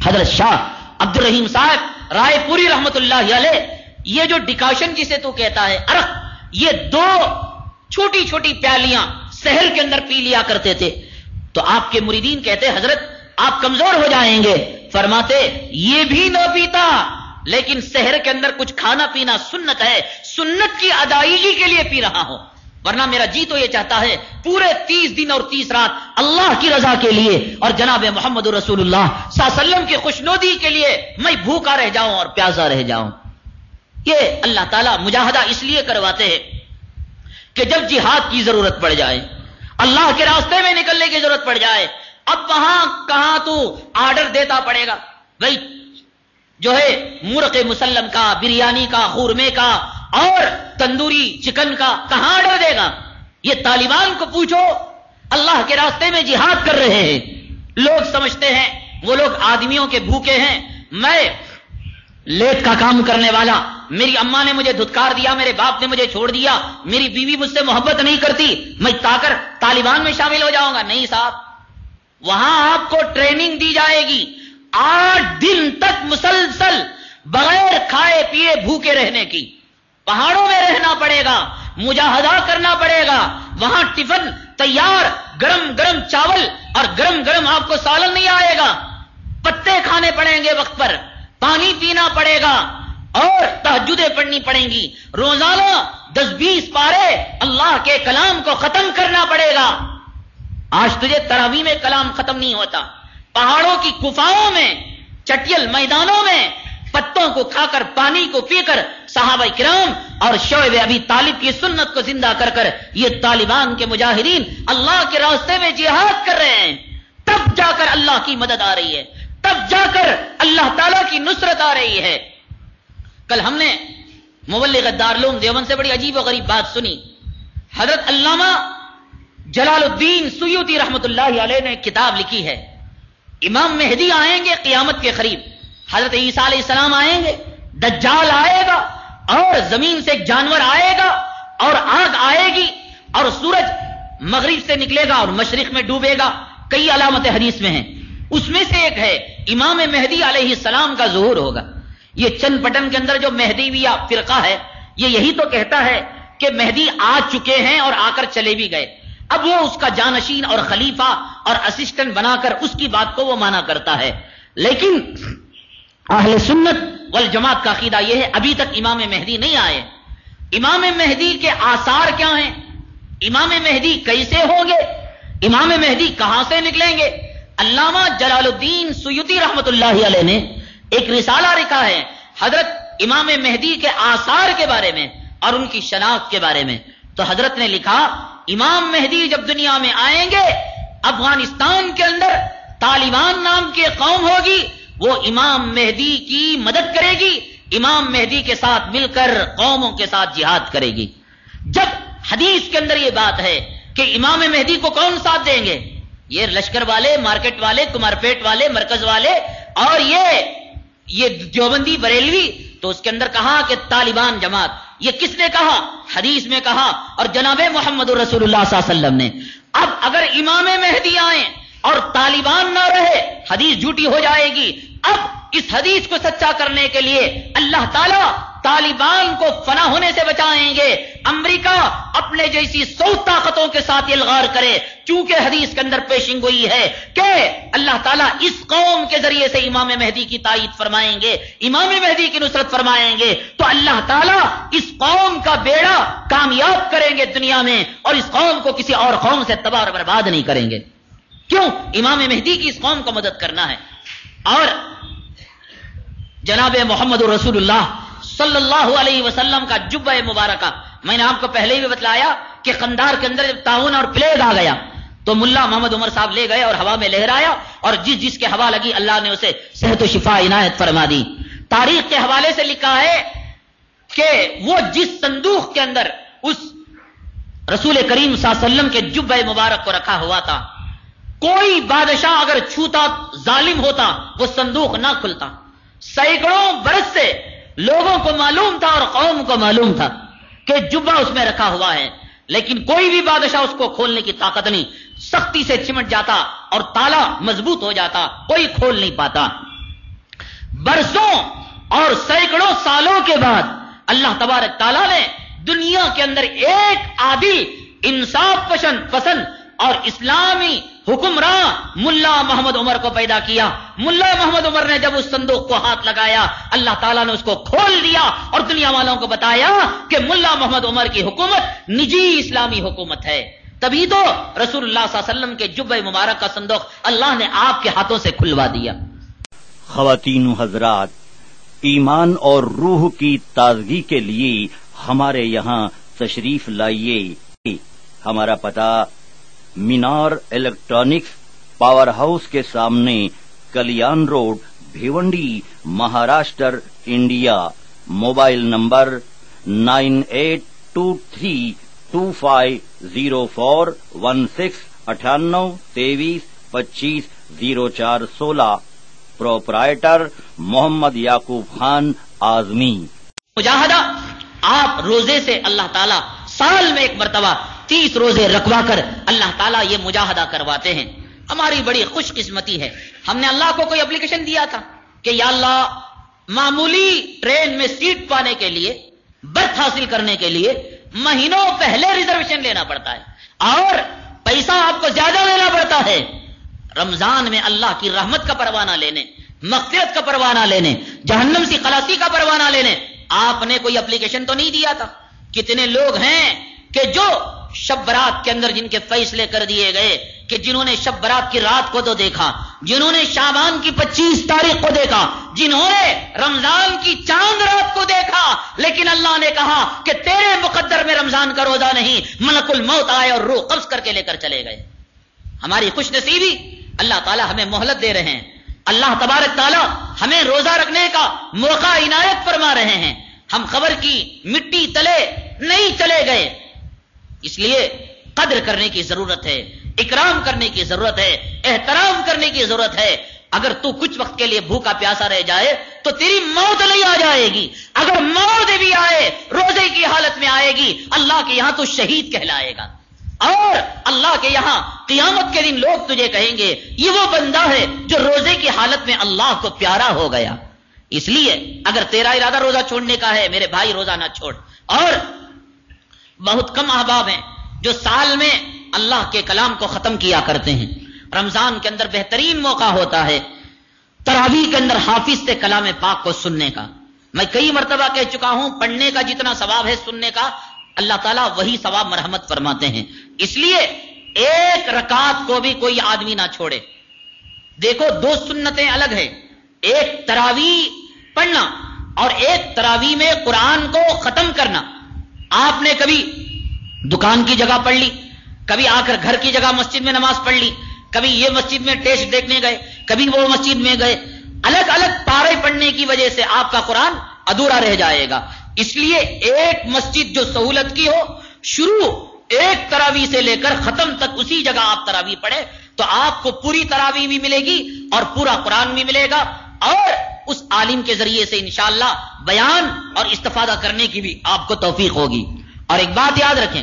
حضرت شاہ عبد الرحیم صاحب رائے پوری رحمت اللہ علیہ، یہ جو ڈکاشن جسے تو کہتا ہے عرق، یہ 2 چھوٹی چھوٹی پیالیاں سحر کے اندر پی لیا کرتے تھے۔ تو آپ کے مریدین کہتے حضرت آپ کمزور ہو جائیں گے، فرماتے یہ بھی نہ پیتا، لیکن سحر کے اندر کچھ کھانا پینا سنت ہے، سنت کی ادائیگی کے لیے پی رہا ہوں، ورنہ میرا جی تو یہ چاہتا ہے پورے 30 دن اور 30 رات اللہ کی رضا کے لیے اور جناب محمد رسول اللہ صلی اللہ علیہ وسلم کی خوشنودی کے لیے میں بھوکا رہ جاؤں اور پیاسا رہ جاؤں۔ یہ اللہ تعالیٰ مجاہدہ اس لیے کرواتے ہیں کہ جب جہاد کی ضرورت پڑ جائے، اللہ کے راستے میں نکلنے کی ضرورت پڑ جائے، اب وہاں کہاں تو آرڈر دیتا پڑے گا، بھائی جو ہے مرغ مسلم کا، بریانی کا، خورمے کا اور تندوری چکن کا کہاں آرڈر دے گا؟ یہ طالبان کو پوچھو، اللہ کے راستے میں جہاد کر رہے ہیں، لوگ سمجھتے ہیں وہ لوگ آدمیوں کے بھوکے ہیں، میں لیٹ کا کام کرنے والا، میری اماں نے مجھے دھتکار دیا، میرے باپ نے مجھے چھوڑ دیا، میری بیوی مجھ سے محبت نہیں کرتی، میں تاکر طالبان میں شامل ہو جاؤں گا؟ نہیں صاحب، وہاں آپ کو ٹریننگ دی جائے گی، 8 دن تک مسلسل بغیر کھائے پیے بھوکے رہنے کی، پہاڑوں میں رہنا پڑے گا، مجاہدہ کرنا پڑے گا، وہاں ٹفن تیار، گرم گرم چاول اور گرم گرم آپ کو سالن نہیں آئے گا، پتے کھانے پڑیں گے وقت پر، پانی پینا پڑے گا، اور تہجدیں پڑھنی پڑیں گی، روزانہ 10-20 پارے اللہ کے کلام کو ختم کرنا پڑے گا۔ آج تجھے تراویح میں کلام ختم نہیں ہوتا، پہاڑوں کی گفاؤں میں، چٹیل میدانوں میں پتوں کو کھا کر، پانی کو پی کر صحابہ کرام اور شعیب ابی طالب کی سنت کو زندہ کر کر یہ طالبان کے مجاہدین اللہ کے راستے میں جہاد کر رہے ہیں، تب جا کر اللہ کی مدد آ رہی ہے، تب جا کر اللہ تعالیٰ کی نصرت آ رہی ہے۔ کل ہم نے مبلغ دارالعلوم دیوبند سے بڑی عجیب و غریب بات سنی۔ حضرت علامہ جلال الدین سیوطی رحمۃ اللہ علیہ نے کتاب لکھی ہے، امام مہدی آئیں گے قیامت کے قریب، حضرت عیسیٰ علیہ السلام آئیں گے، دجال آئے گا اور زمین سے ایک جانور آئے گا اور آگ آئے گی اور سورج مغرب سے نکلے گا اور مشرق میں ڈوبے گا، کئی علامتیں حدیث میں ہیں، اس میں سے ایک ہے امام مہدی علیہ السلام کا ظہور ہوگا۔ یہ چند پٹن کے اندر جو مہدیویہ فرقہ ہے یہ یہی تو کہتا ہے کہ مہدی آ چکے ہیں اور آ کر چلے بھی گئے، اب وہ اس کا جانشین اور خلیفہ اور اسسٹنٹ بنا کر اس کی بات کو وہ مانا کرتا ہے۔ لیکن اہل سنت والجماعت کا عقیدہ یہ ہے ابھی تک امام مہدی نہیں آئے۔ امام مہدی کے آثار کیا ہیں؟ امام مہدی کیسے ہوں گے؟ امام مہدی کہاں سے نکلیں گے؟ علامہ جلال الدین سیوطی رحمۃ اللہ علیہ نے ایک رسالہ لکھا ہے حضرت امام مہدی کے آثار کے بارے میں اور ان کی شناخت کے بارے میں۔ تو حضرت نے لکھا امام مہدی جب دنیا میں آئیں گے، افغانستان کے اندر طالبان نام کی قوم ہوگی، وہ امام مہدی کی مدد کرے گی، امام مہدی کے ساتھ مل کر قوموں کے ساتھ جہاد کرے گی۔ جب حدیث کے اندر یہ بات ہے کہ امام مہدی کو کون ساتھ دیں گے؟ یہ لشکر والے، مارکیٹ والے، کمارپیٹ والے، مرکز والے اور یہ دیوبندی بریلوی، تو اس کے اندر کہا کہ طالبان جماعت۔ یہ کس نے کہا؟ حدیث میں کہا، اور جناب محمد رسول اللہ صلی اللہ علیہ وسلم نے۔ اب اگر امام مہدی آئیں اور طالبان نہ رہے، حدیث جھوٹی ہو جائے گی۔ اب اس حدیث کو سچا کرنے کے لیے اللہ تعالیٰ طالبان کو فنا ہونے سے بچائیں گے۔ امریکہ اپنے جیسی 100 طاقتوں کے ساتھ الغار کرے، چونکہ حدیث کے اندر پیشن گوئی ہے کہ اللہ تعالیٰ اس قوم کے ذریعے سے امام مہدی کی تائید فرمائیں گے، امام مہدی کی نصرت فرمائیں گے، تو اللہ تعالیٰ اس قوم کا بیڑا کامیاب کریں گے دنیا میں، اور اس قوم کو کسی اور قوم سے تباہ اور برباد نہیں کریں گے۔ کیوں؟ امام مہدی کی اس قوم کو مدد کرنا ہے۔ اور جناب محمد رسول اللہ صلی اللہ علیہ وسلم کا جبہ مبارکہ، میں نے آپ کو پہلے بھی بتلایا کہ قندار کے اندر جب طاعون اور پلیگ آ گیا تو ملا محمد عمر صاحب لے گئے اور ہوا میں لہرایا، اور جس کے ہوا لگی اللہ نے اسے صحت و شفا عنایت فرما دی۔ تاریخ کے حوالے سے لکھا ہے کہ وہ جس صندوق کے اندر اس رسول کریم صلی اللہ علیہ وسلم کے جبہ مبارک کو رکھا ہوا تھا، کوئی بادشاہ اگر چھوتا ظالم ہوتا وہ صندوق نہ کھلتا۔ سینکڑوں برس سے لوگوں کو معلوم تھا اور قوم کو معلوم تھا کہ جبہ اس میں رکھا ہوا ہے، لیکن کوئی بھی بادشاہ اس کو کھولنے کی طاقت نہیں، سختی سے چمٹ جاتا اور تالا مضبوط ہو جاتا، کوئی کھول نہیں پاتا۔ برسوں اور سینکڑوں سالوں کے بعد اللہ تبارک تعالیٰ نے دنیا کے اندر ایک عادل، انصاف پسند اور اسلامی حکمراں ملا محمد عمر کو پیدا کیا۔ ملا محمد عمر نے جب اس صندوق کو ہاتھ لگایا، اللہ تعالیٰ نے اس کو کھول دیا اور دنیا والوں کو بتایا کہ ملا محمد عمر کی حکومت نجی اسلامی حکومت ہے۔ تبھی تو رسول اللہ صلی اللہ علیہ وسلم کے جبہ مبارک کا صندوق اللہ نے آپ کے ہاتھوں سے کھلوا دیا۔ خواتین و حضرات، ایمان اور روح کی تازگی کے لیے ہمارے یہاں تشریف لائیے۔ ہمارا پتہ مینار الیکٹرانکس پاور ہاؤس کے سامنے، Kalyan road, Bhiwandi, Maharashtra, India. Mobile number 9823250416 9823250416۔ Proprietor Mohammad Yakub Khan Azmi. Mujahida, آپ روزے سے اللہ تعالیٰ سال میں ایک مرتبہ 30 روزے رکھوا کر اللہ تعالیٰ یہ مجاہدہ کرواتے ہیں۔ ہماری بڑی خوش قسمتی ہے، ہم نے اللہ کو کوئی اپلیکیشن دیا تھا کہ یا اللہ معمولی ٹرین میں سیٹ پانے کے لیے، برتھ حاصل کرنے کے لیے مہینوں پہلے ریزرویشن لینا پڑتا ہے اور پیسہ آپ کو زیادہ دینا پڑتا ہے۔ رمضان میں اللہ کی رحمت کا پروانہ لینے، مغفرت کا پروانہ لینے، جہنم سے خلاصی کا پروانہ لینے آپ نے کوئی اپلیکیشن تو نہیں دیا تھا؟ کتنے لوگ ہیں کہ جو شب برات کے اندر جن کے فیصلے کر دیے گئے کہ جنہوں نے شب برات کی رات کو تو دیکھا، جنہوں نے شعبان کی 25 تاریخ کو دیکھا، جنہوں نے رمضان کی چاند رات کو دیکھا، لیکن اللہ نے کہا کہ تیرے مقدر میں رمضان کا روزہ نہیں، ملک الموت آئے اور روح قبض کر کے لے کر چلے گئے۔ ہماری خوش نصیبی، اللہ تعالی ہمیں مہلت دے رہے ہیں، اللہ تبارک تعالی ہمیں روزہ رکھنے کا موقع عنایت فرما رہے ہیں۔ ہم خبر کی مٹی تلے نہیں چلے گئے، اس لیے قدر کرنے کی ضرورت ہے، اکرام کرنے کی ضرورت ہے، احترام کرنے کی ضرورت ہے۔ اگر تو کچھ وقت کے لیے بھوکا پیاسا رہ جائے تو تیری موت نہیں آ جائے گی، اگر موت بھی آئے روزے کی حالت میں آئے گی، اللہ کے یہاں تو شہید کہلائے گا، اور اللہ کے یہاں قیامت کے دن لوگ تجھے کہیں گے یہ وہ بندہ ہے جو روزے کی حالت میں اللہ کو پیارا ہو گیا۔ اس لیے اگر تیرا ارادہ روزہ چھوڑنے کا ہے میرے بھائی، روزہ نہ چھوڑ۔ اور بہت کم احباب ہیں جو سال میں اللہ کے کلام کو ختم کیا کرتے ہیں۔ رمضان کے اندر بہترین موقع ہوتا ہے تراویح کے اندر حافظ سے کلام پاک کو سننے کا۔ میں کئی مرتبہ کہہ چکا ہوں، پڑھنے کا جتنا ثواب ہے سننے کا اللہ تعالیٰ وہی ثواب مرحمت فرماتے ہیں۔ اس لیے ایک رکعت کو بھی کوئی آدمی نہ چھوڑے۔ دیکھو دو سنتیں الگ ہیں، ایک تراویح پڑھنا اور ایک تراویح میں قرآن کو ختم کرنا۔ آپ نے کبھی دکان کی جگہ پڑھ لی، کبھی آ کر گھر کی جگہ مسجد میں نماز پڑھ لی، کبھی یہ مسجد میں ٹیسٹ دیکھنے گئے، کبھی وہ مسجد میں گئے، الگ الگ پارے پڑھنے کی وجہ سے آپ کا قرآن ادھورا رہ جائے گا۔ اس لیے ایک مسجد جو سہولت کی ہو، شروع ایک تراویح سے لے کر ختم تک اسی جگہ آپ تراویح پڑھے تو آپ کو پوری تراویح بھی ملے گی اور پورا قرآن بھی ملے گا، اور اس عالم کے ذریعے سے انشاءاللہ بیان اور استفادہ کرنے کی بھی آپ کو توفیق ہوگی۔ اور ایک بات یاد رکھیں،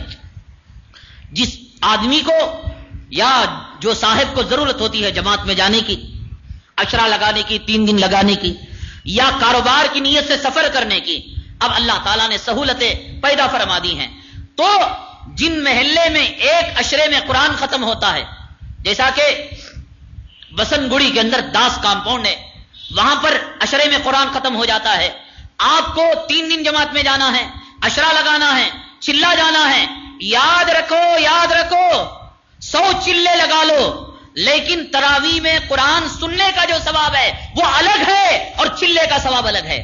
جس آدمی کو یا جو صاحب کو ضرورت ہوتی ہے جماعت میں جانے کی، عشرہ لگانے کی، 3 دن لگانے کی، یا کاروبار کی نیت سے سفر کرنے کی، اب اللہ تعالیٰ نے سہولتیں پیدا فرما دی ہیں۔ تو جن محلے میں ایک عشرے میں قرآن ختم ہوتا ہے، جیسا کہ بسن گڑی کے اندر داس کمپاؤنڈ ہے، وہاں پر عشرے میں قرآن ختم ہو جاتا ہے، آپ کو 3 دن جماعت میں جانا ہے، عشرہ لگانا ہے، چلا جانا ہے، یاد رکھو 100 چلے لگا لو، لیکن تراویح میں قرآن سننے کا جو ثواب ہے وہ الگ ہے اور چلے کا ثواب الگ ہے۔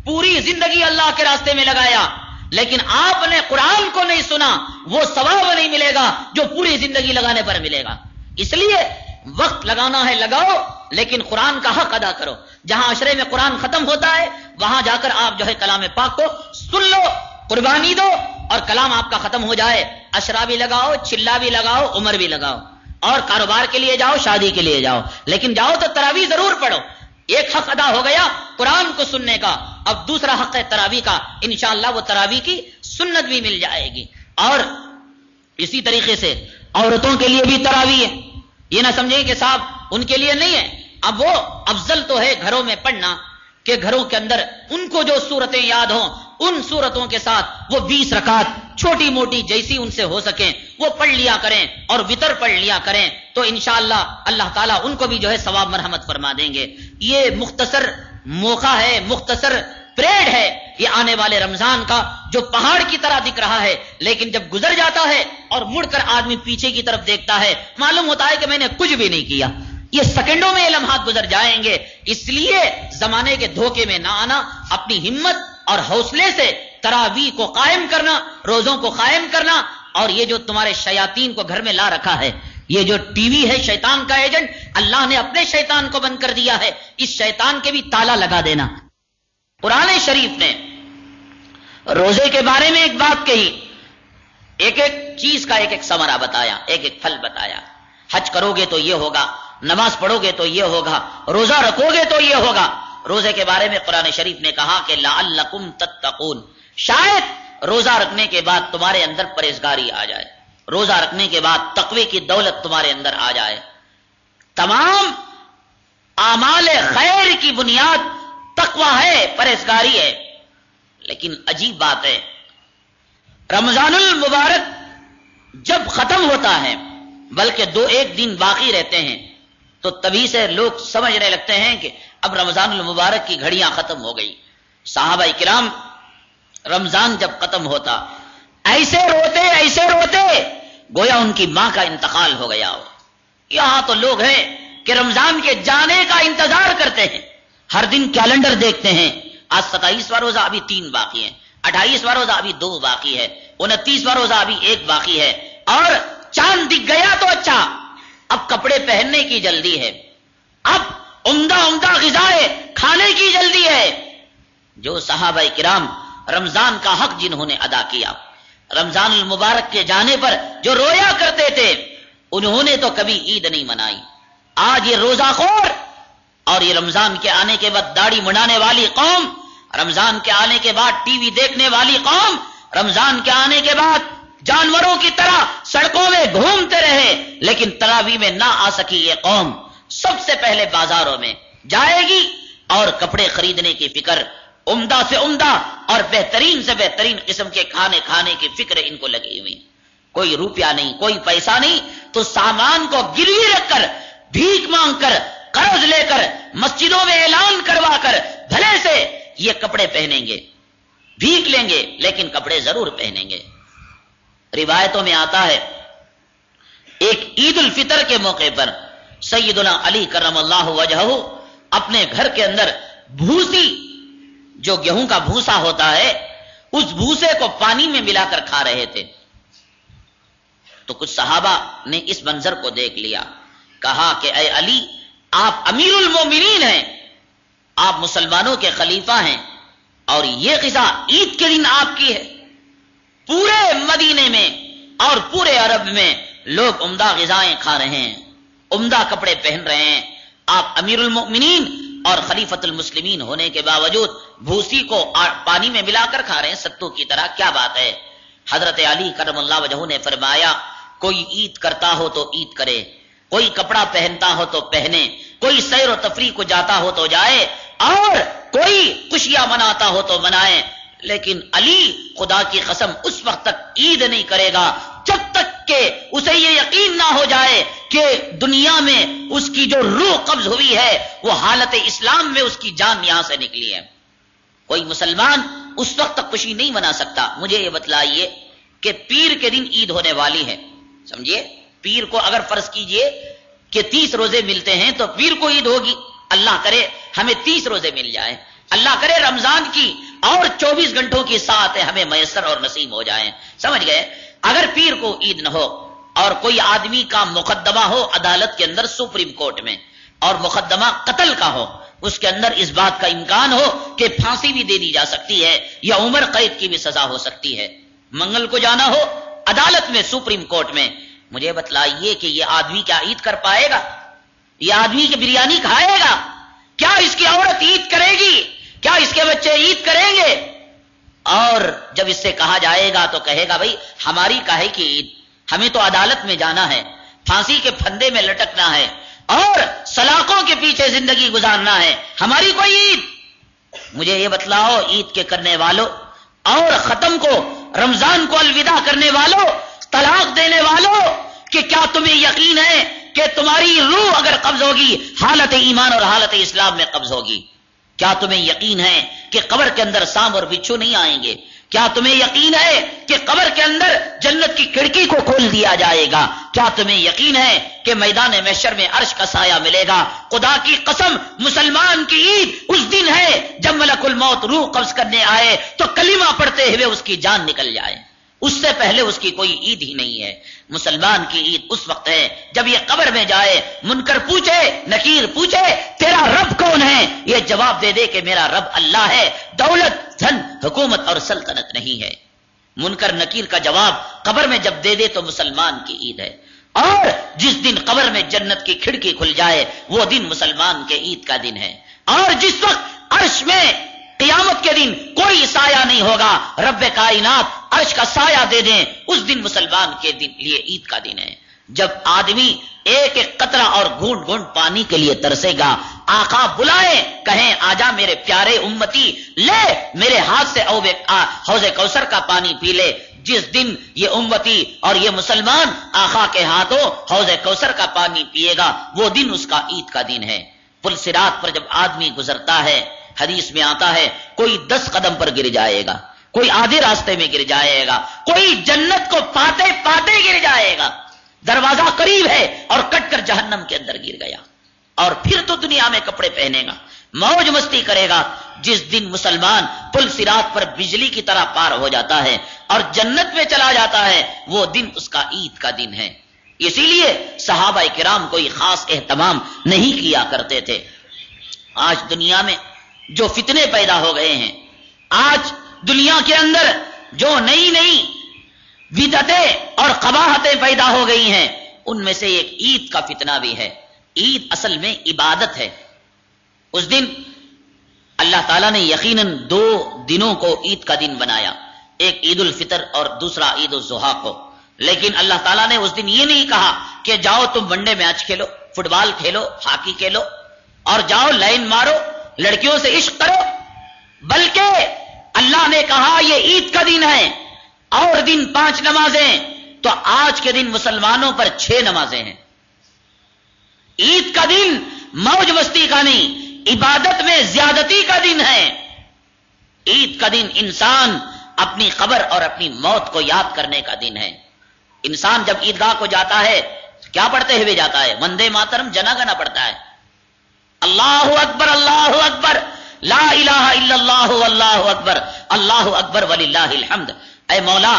پوری زندگی اللہ کے راستے میں لگایا لیکن آپ نے قرآن کو نہیں سنا، وہ ثواب نہیں ملے گا جو پوری زندگی لگانے پر ملے گا۔ اس لیے وقت لگانا ہے لگاؤ، لیکن قرآن کا حق ادا کرو۔ جہاں عشرے میں قرآن ختم ہوتا ہے وہاں جا کر آپ جو ہے کلام پاک کو سن لو، قربانی دو، اور کلام آپ کا ختم ہو جائے عشرہ بھی لگاؤ، چلا بھی لگاؤ، عمر بھی لگاؤ، اور کاروبار کے لیے جاؤ، شادی کے لیے جاؤ، لیکن جاؤ تو تراویح ضرور پڑھو۔ ایک حق ادا ہو گیا قرآن کو سننے کا، اب دوسرا حق ہے تراویح کا، انشاءاللہ وہ تراویح کی سنت بھی مل جائے گی۔ اور اسی طریقے سے عورتوں کے لیے بھی تراویح ہے، یہ نہ سمجھیں کہ صاحب ان کے لیے نہیں ہے، اب وہ افضل تو ہے گھروں میں پڑھنا کہ گھروں کے اندر ان کو جو سورتیں یاد ہوں ان سورتوں کے ساتھ وہ 20 رکعت چھوٹی موٹی جیسی ان سے ہو سکیں وہ پڑھ لیا کریں اور وتر پڑھ لیا کریں، تو انشاءاللہ اللہ تعالیٰ ان کو بھی جو ہے ثواب مرحمت فرما دیں گے۔ یہ مختصر موقع ہے، مختصر پریڈ ہے یہ آنے والے رمضان کا، جو پہاڑ کی طرح دکھ رہا ہے، لیکن جب گزر جاتا ہے اور مڑ کر آدمی پیچھے کی طرف دیکھتا ہے معلوم ہوتا ہے کہ میں نے کچھ بھی نہیں کیا۔ یہ سیکنڈوں میں یہ لمحات گزر جائیں گے، اس لیے زمانے کے دھوکے میں نہ آنا، اپنی ہمت اور حوصلے سے تراویح کو قائم کرنا، روزوں کو قائم کرنا، اور یہ جو تمہارے شیاطین کو گھر میں لا رکھا ہے، یہ جو ٹی وی ہے شیطان کا ایجنٹ، اللہ نے اپنے شیطان کو بند کر دیا ہے، اس شیطان کے بھی تالا لگا دینا۔ قرآن شریف نے روزے کے بارے میں ایک بات کہی، ایک ایک چیز کا ایک ایک ثمرہ بتایا، ایک ایک پھل بتایا۔ حج کرو گے تو یہ ہوگا، نماز پڑھو گے تو یہ ہوگا، روزہ رکھو گے تو یہ ہوگا۔ روزے کے بارے میں قرآن شریف نے کہا کہ لعلکم تتقون، شاید روزہ رکھنے کے بعد تمہارے اندر پرہیزگاری آ جائے، روزہ رکھنے کے بعد تقوی کی دولت تمہارے اندر آ جائے۔ تمام اعمال خیر کی بنیاد تقوی ہے، پرہیزگاری ہے، لیکن عجیب بات ہے رمضان المبارک جب ختم ہوتا ہے بلکہ 2-1 دن باقی رہتے ہیں تو تبھی سے لوگ سمجھنے لگتے ہیں کہ اب رمضان المبارک کی گھڑیاں ختم ہو گئی۔ صحابہ کرام رمضان جب ختم ہوتا ایسے روتے گویا ان کی ماں کا انتقال ہو گیا ہو. یہاں تو لوگ ہیں کہ رمضان کے جانے کا انتظار کرتے ہیں، ہر دن کیلنڈر دیکھتے ہیں، آج 27واں روزہ ابھی 3 باقی ہے، 28واں روزہ ابھی 2 باقی ہے، 29واں روزہ ابھی 1 باقی ہے، اور چاند دکھ گیا تو اچھا، اب کپڑے پہننے کی جلدی ہے، اب عمدہ غذائیں کھانے کی جلدی ہے. جو صحابہ کرام رمضان کا حق جنہوں نے ادا کیا، رمضان المبارک کے جانے پر جو رویا کرتے تھے، انہوں نے تو کبھی عید نہیں منائی. آج یہ روزہ خور اور یہ رمضان کے آنے کے بعد داڑھی منڈانے والی قوم، رمضان کے آنے کے بعد ٹی وی دیکھنے والی قوم، رمضان کے آنے کے بعد جانوروں کی طرح سڑکوں میں گھومتے رہے لیکن تراویح میں نہ آ سکی یہ قوم، سب سے پہلے بازاروں میں جائے گی اور کپڑے خریدنے کی فکر، عمدہ سے عمدہ اور بہترین سے بہترین قسم کے کھانے کی فکر ان کو لگی ہوئی. کوئی روپیہ نہیں، کوئی پیسہ نہیں، تو سامان کو گروی رکھ کر، بھیک مانگ کر، قرض لے کر، مسجدوں میں اعلان کروا کر بھلے سے یہ کپڑے پہنیں گے، بھیک لیں گے لیکن کپڑے ضرور پہنیں گے. روایتوں میں آتا ہے ایک عید الفطر کے موقع پر سیدنا علی کرم اللہ وجہہ اپنے گھر کے اندر بھوسی، جو گیہوں کا بھوسا ہوتا ہے، اس بھوسے کو پانی میں ملا کر کھا رہے تھے. تو کچھ صحابہ نے اس منظر کو دیکھ لیا، کہا کہ اے علی، آپ امیر المومنین ہیں، آپ مسلمانوں کے خلیفہ ہیں، اور یہ غذا عید کے دن آپ کی ہے. پورے مدینے میں اور پورے عرب میں لوگ عمدہ غذائیں کھا رہے ہیں، عمدہ کپڑے پہن رہے ہیں، آپ امیر المؤمنین اور خلیفۃ المسلمین ہونے کے باوجود بھوسی کو پانی میں ملا کر کھا رہے ہیں ستو کی طرح، کیا بات ہے؟ حضرت علی کرم اللہ وجہہ نے فرمایا، کوئی عید کرتا ہو تو عید کرے، کوئی کپڑا پہنتا ہو تو پہنے، کوئی سیر و تفریح کو جاتا ہو تو جائے، اور کوئی خوشیاں مناتا ہو تو منائے، لیکن علی خدا کی قسم اس وقت تک عید نہیں کرے گا جب تک کہ اسے یہ یقین نہ ہو جائے کہ دنیا میں اس کی جو روح قبض ہوئی ہے وہ حالت اسلام میں اس کی جان یہاں سے نکلی ہے. کوئی مسلمان اس وقت تک خوشی نہیں منا سکتا. مجھے یہ بتلائیے کہ پیر کے دن عید ہونے والی ہے، سمجھیے، پیر کو اگر فرض کیجئے کہ 30 روزے ملتے ہیں تو پیر کو عید ہوگی. اللہ کرے ہمیں 30 روزے مل جائیں، اللہ کرے رمضان کی اور 24 گھنٹوں کی ساعتیں ہمیں میسر اور نصیب ہو جائیں. سمجھ گئے؟ اگر پیر کو عید نہ ہو اور کوئی آدمی کا مقدمہ ہو عدالت کے اندر سپریم کورٹ میں، اور مقدمہ قتل کا ہو، اس کے اندر اس بات کا امکان ہو کہ پھانسی بھی دے دی جا سکتی ہے یا عمر قید کی بھی سزا ہو سکتی ہے، منگل کو جانا ہو عدالت میں سپریم کورٹ میں، مجھے بتلائیے کہ یہ آدمی کیا عید کر پائے گا؟ یہ آدمی کی بریانی کھائے گا؟ کیا اس کی عورت عید کرے گی؟ کیا اس کے بچے عید کریں گے؟ اور جب اس سے کہا جائے گا تو کہے گا بھائی ہماری کاہے کی عید، ہمیں تو عدالت میں جانا ہے، پھانسی کے پھندے میں لٹکنا ہے اور سلاخوں کے پیچھے زندگی گزارنا ہے، ہماری کوئی عید؟ مجھے یہ بتلاؤ عید کے کرنے والوں اور ختم کو، رمضان کو الوداع کرنے والوں، طلاق دینے والوں، کہ کیا تمہیں یقین ہے کہ تمہاری روح اگر قبض ہوگی حالت ایمان اور حالت اسلام میں قبض ہوگی؟ کیا تمہیں یقین ہے کہ قبر کے اندر سانپ اور بچھو نہیں آئیں گے؟ کیا تمہیں یقین ہے کہ قبر کے اندر جنت کی کھڑکی کو کھول دیا جائے گا؟ کیا تمہیں یقین ہے کہ میدان محشر میں عرش کا سایہ ملے گا؟ خدا کی قسم، مسلمان کی عید اس دن ہے جب ملک الموت روح قبض کرنے آئے تو کلمہ پڑھتے ہوئے اس کی جان نکل جائے، اس سے پہلے اس کی کوئی عید ہی نہیں ہے. مسلمان کی عید اس وقت ہے جب یہ قبر میں جائے، منکر پوچھے، نکیر پوچھے تیرا رب کون ہے، یہ جواب دے دے کہ میرا رب اللہ ہے، دولت، دھن، حکومت اور سلطنت نہیں ہے. منکر نکیر کا جواب قبر میں جب دے دے تو مسلمان کی عید ہے. اور جس دن قبر میں جنت کی کھڑکی کھل جائے وہ دن مسلمان کے عید کا دن ہے. اور جس وقت عرش میں قیامت کے دن کوئی سایہ نہیں ہوگا، رب کائنات عرش کا سایہ دے دیں، اس دن مسلمان کے لیے عید کا دن ہے. جب آدمی ایک ایک قطرہ اور گھونٹ گھونٹ پانی کے لیے ترسے گا، آقا بلائیں، کہیں آجا میرے پیارے امتی، لے میرے ہاتھ سے حوض کوثر کا پانی پی لے. جس دن یہ امتی اور یہ مسلمان آقا کے ہاتھوں حوض کوثر کا پانی پیے گا وہ دن اس کا عید کا دن ہے. پل صراط پر جب آدمی گزرتا ہے، حدیث میں آتا ہے کوئی 10 قدم پر گر جائے گا، کوئی آدھے راستے میں گر جائے گا، کوئی جنت کو پاتے پاتے گر جائے گا، دروازہ قریب ہے اور کٹ کر جہنم کے اندر گر گیا، اور پھر تو دنیا میں کپڑے پہنے گا، موج مستی کرے گا۔ جس دن مسلمان پل صراط پر بجلی کی طرح پار ہو جاتا ہے اور جنت میں چلا جاتا ہے، وہ دن اس کا عید کا دن ہے۔ اسی لیے صحابہ کرام کوئی خاص اہتمام نہیں کیا کرتے تھے۔ آج دنیا میں جو فتنے پیدا ہو گئے ہیں، آج دنیا کے اندر جو نئی نئی بدعتیں اور قباحتیں پیدا ہو گئی ہیں، ان میں سے ایک عید کا فتنہ بھی ہے۔ عید اصل میں عبادت ہے۔ اس دن اللہ تعالیٰ نے یقیناً 2 دنوں کو عید کا دن بنایا، ایک عید الفطر اور دوسرا عید الاضحیٰ کو، لیکن اللہ تعالیٰ نے اس دن یہ نہیں کہا کہ جاؤ تم ون ڈے میچ کھیلو، فٹ بال کھیلو، ہاکی کھیلو اور جاؤ لائن مارو، لڑکیوں سے عشق کرو، بلکہ اللہ نے کہا یہ عید کا دن ہے اور دن 5 نمازیں، تو آج کے دن مسلمانوں پر 6 نمازیں ہیں۔ عید کا دن موج مستی کا نہیں، عبادت میں زیادتی کا دن ہے۔ عید کا دن انسان اپنی قبر اور اپنی موت کو یاد کرنے کا دن ہے۔ انسان جب عیدگاہ کو جاتا ہے کیا پڑھتے ہوئے جاتا ہے؟ وندے ماترم، جنا گنا پڑھتا ہے، اللہ اکبر اللہ اکبر، لا الہ الا اللہ واللہ اکبر، اللہ اکبر وللہ الحمد۔ اے مولا،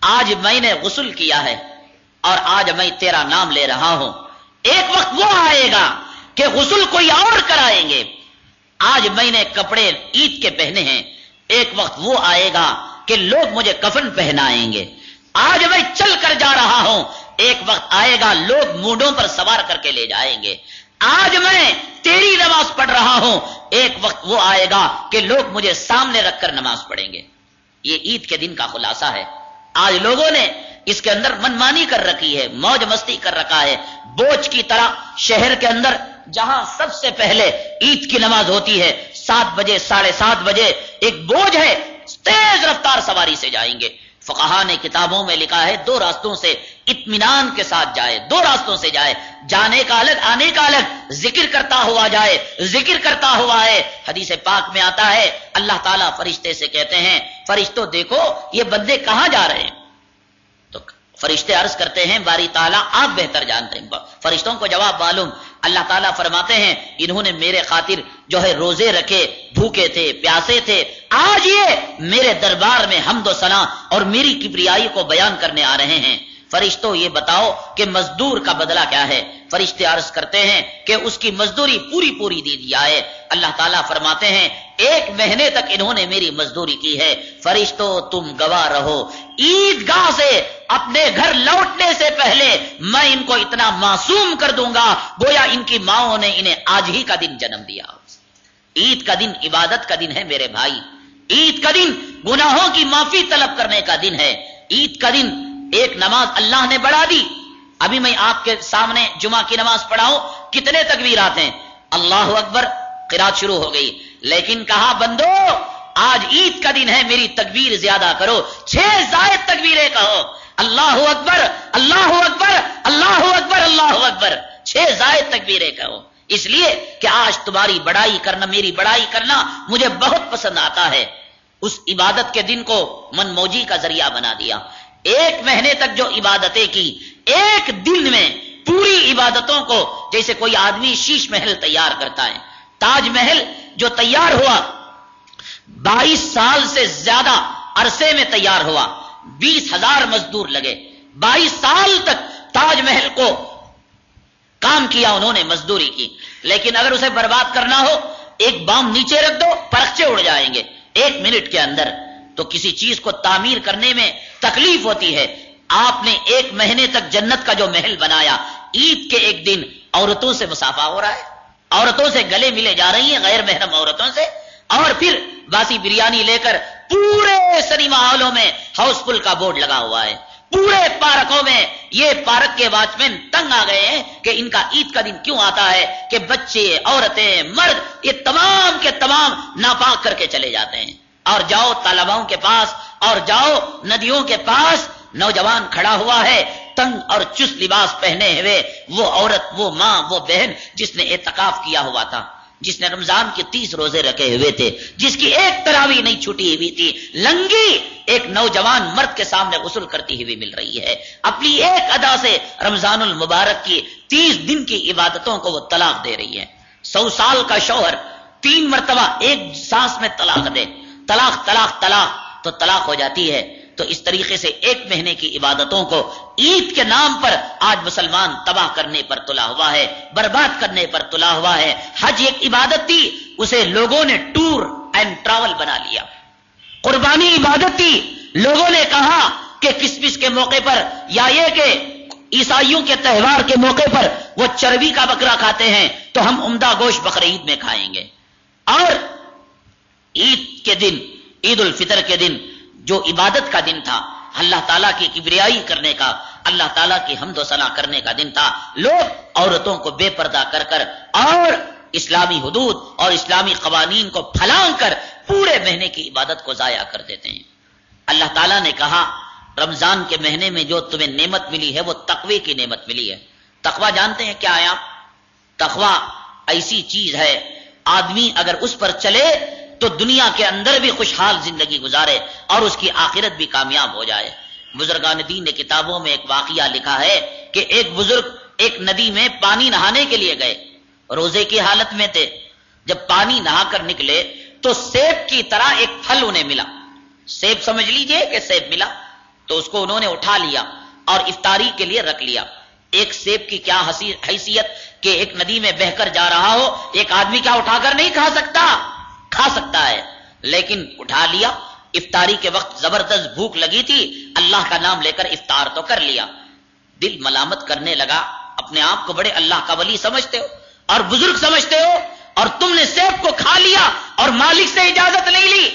آج میں نے غسل کیا ہے اور آج میں تیرا نام لے رہا ہوں۔ ایک وقت وہ آئے گا کہ غسل کوئی اور کرائیں گے، آج میں نے کپڑے عید کے پہنے ہیں، ایک وقت وہ آئے گا کہ لوگ مجھے کفن پہنائیں گے۔ آج میں چل کر جا رہا ہوں، ایک وقت آئے گا لوگ مونڈوں پر سوار کر کے لے جائیں گے۔ آج میں تیری نماز پڑھ رہا ہوں، ایک وقت وہ آئے گا کہ لوگ مجھے سامنے رکھ کر نماز پڑھیں گے۔ یہ عید کے دن کا خلاصہ ہے۔ آج لوگوں نے اس کے اندر منمانی کر رکھی ہے، موج مستی کر رکھا ہے، بوجھ کی طرح۔ شہر کے اندر جہاں سب سے پہلے عید کی نماز ہوتی ہے 7 بجے 7:30 بجے، ایک بوجھ ہے، تیز رفتار سواری سے جائیں گے۔ فقہا نے کتابوں میں لکھا ہے 2 راستوں سے اطمینان کے ساتھ جائے، 2 راستوں سے جائے، جانے کا الگ آنے کا الگ، ذکر کرتا ہوا جائے، ذکر کرتا ہوا ہے۔ حدیث پاک میں آتا ہے اللہ تعالیٰ فرشتے سے کہتے ہیں فرشتوں دیکھو یہ بندے کہاں جا رہے ہیں، تو فرشتے عرض کرتے ہیں باری تعالیٰ آپ بہتر جانتے ہیں۔ فرشتوں کو جواب معلوم، اللہ تعالیٰ فرماتے ہیں انہوں نے میرے خاطر جو ہے روزے رکھے، بھوکے تھے، پیاسے تھے، آج یہ میرے دربار میں حمد و ثنا اور میری کبریائی کو بیان کرنے آ رہے ہیں۔ فرشتوں یہ بتاؤ کہ مزدور کا بدلہ کیا ہے؟ فرشتے عرض کرتے ہیں کہ اس کی مزدوری پوری دی جائے۔ اللہ تعالیٰ فرماتے ہیں 1 مہینے تک انہوں نے میری مزدوری کی ہے۔ فرشتوں تم گواہ رہو، عیدگاہ سے اپنے گھر لوٹنے سے پہلے میں ان کو اتنا معصوم کر دوں گا گویا ان کی ماؤں نے انہیں آج ہی کا دن جنم دیا۔ عید کا دن عبادت کا دن ہے میرے بھائی، عید کا دن گناہوں کی معافی طلب کرنے کا دن ہے۔ عید کا دن ایک نماز اللہ نے بڑھا دی۔ ابھی میں آپ کے سامنے جمعہ کی نماز پڑھاؤں، کتنے تکبیرات ہیں؟ اللہ اکبر، قرات شروع ہو گئی، لیکن کہا بندو آج عید کا دن ہے، میری تکبیر زیادہ کرو، 6 زائد تکبیریں کہو، اللہ اکبر اللہ اکبر اللہ اکبر اللہ اکبر، 6 زائد تکبیریں کہو، اس لیے کہ آج تمہاری بڑائی کرنا، میری بڑائی کرنا مجھے بہت پسند آتا ہے۔ اس عبادت کے دن کو من موجی کا ذریعہ بنا دیا۔ 1 مہینے تک جو عبادتیں کی، ایک دن میں پوری عبادتوں کو، جیسے کوئی آدمی شیش محل تیار کرتا ہے، تاج محل جو تیار ہوا 22 سال سے زیادہ عرصے میں تیار ہوا، 20,000 مزدور لگے، 22 سال تک تاج محل کو کام کیا انہوں نے، مزدوری کی، لیکن اگر اسے برباد کرنا ہو ایک بام نیچے رکھ دو، پرخچے اڑ جائیں گے 1 منٹ کے اندر۔ تو کسی چیز کو تعمیر کرنے میں تکلیف ہوتی ہے۔ آپ نے 1 مہینے تک جنت کا جو محل بنایا، عید کے ایک دن عورتوں سے مسافہ ہو رہا ہے، عورتوں سے گلے ملے جا رہی ہیں، غیر محرم عورتوں سے، اور پھر باسی بریانی لے کر پورے سنیما ہالوں میں ہاؤس فل کا بورڈ لگا ہوا ہے، پورے پارکوں میں۔ یہ پارک کے واچ مین تنگ آ گئے ہیں کہ ان کا عید کا دن کیوں آتا ہے کہ بچے، عورتیں، مرد یہ تمام کے تمام ناپاک کر کے چلے جاتے ہیں۔ اور جاؤ تالابوں کے پاس اور جاؤ ندیوں کے پاس، نوجوان کھڑا ہوا ہے تنگ اور چست لباس پہنے ہوئے، وہ عورت، وہ ماں، وہ بہن جس نے اعتکاف کیا ہوا تھا، جس نے رمضان کے 30 روزے رکھے ہوئے تھے، جس کی ایک تراویح نہیں چھوٹی ہوئی تھی، لنگی ایک نوجوان مرد کے سامنے غسل کرتی ہوئی مل رہی ہے، اپنی ایک ادا سے رمضان المبارک کی 30 دن کی عبادتوں کو وہ طلاق دے رہی ہے۔ 100 سال کا شوہر 3 مرتبہ ایک سانس میں طلاق دے، طلاق طلاق طلاق تو طلاق ہو جاتی ہے۔ تو اس طریقے سے 1 مہینے کی عبادتوں کو عید کے نام پر آج مسلمان تباہ کرنے پر تلا ہوا ہے، برباد کرنے پر تلا ہوا ہے۔ حج ایک عبادت تھی، اسے لوگوں نے ٹور اینڈ ٹریول بنا لیا۔ قربانی عبادت تھی، لوگوں نے کہا کہ کرسمس کے موقع پر یا یہ کہ عیسائیوں کے تہوار کے موقع پر وہ چربی کا بکرا کھاتے ہیں تو ہم عمدہ گوشت بقرعید میں کھائیں گے۔ اور عید کے دن، عید الفطر کے دن جو عبادت کا دن تھا، اللہ تعالیٰ کی کبریائی کرنے کا، اللہ تعالیٰ کی حمد و ثنا کرنے کا دن تھا، لوگ عورتوں کو بے پردہ کر کر اور اسلامی حدود اور اسلامی قوانین کو پھلانگ کر پورے مہینے کی عبادت کو ضائع کر دیتے ہیں۔ اللہ تعالیٰ نے کہا رمضان کے مہینے میں جو تمہیں نعمت ملی ہے وہ تقوی کی نعمت ملی ہے۔ تقوی جانتے ہیں کیا ہے آپ؟ تقوی ایسی چیز ہے، آدمی اگر اس پر چلے تو دنیا کے اندر بھی خوشحال زندگی گزارے اور اس کی آخرت بھی کامیاب ہو جائے۔ بزرگان دین نے کتابوں میں ایک واقعہ لکھا ہے کہ ایک بزرگ ایک ندی میں پانی نہانے کے لیے گئے، روزے کی حالت میں تھے، جب پانی نہا کر نکلے تو سیب کی طرح ایک پھل انہیں ملا، سیب سمجھ لیجئے کہ سیب ملا، تو اس کو انہوں نے اٹھا لیا اور افطاری کے لیے رکھ لیا۔ ایک سیب کی کیا حیثیت کہ ایک ندی میں بہ کر جا رہا ہو، ایک آدمی کیا اٹھا کر نہیں کھا سکتا؟ کھا سکتا ہے، لیکن اٹھا لیا۔ افطاری کے وقت زبردست بھوک لگی تھی، اللہ کا نام لے کر افطار تو کر لیا۔ دل ملامت کرنے لگا، اپنے آپ کو بڑے اللہ کا ولی سمجھتے ہو اور بزرگ سمجھتے ہو، اور تم نے سیب کو کھا لیا اور مالک سے اجازت نہیں لی۔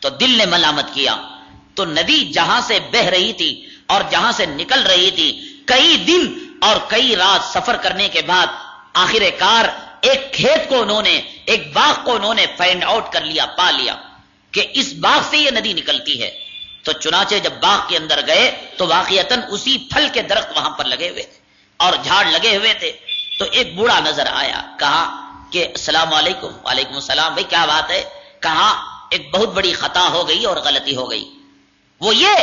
تو دل نے ملامت کیا، تو ندی جہاں سے بہ رہی تھی اور جہاں سے نکل رہی تھی، کئی دن اور کئی رات سفر کرنے کے بعد آخر کار ایک کھیت کو انہوں نے، ایک باغ کو انہوں نے فائنڈ آؤٹ کر لیا، پا لیا کہ اس باغ سے یہ ندی نکلتی ہے۔ تو چنانچہ جب باغ کے اندر گئے تو واقعتاً اسی پھل کے درخت وہاں پر لگے ہوئے تھے اور جھاڑ لگے ہوئے تھے۔ تو ایک بوڑھا نظر آیا، کہا کہ السلام علیکم۔ وعلیکم السلام، بھائی کیا بات ہے؟ کہا ایک بہت بڑی خطا ہو گئی اور غلطی ہو گئی، وہ یہ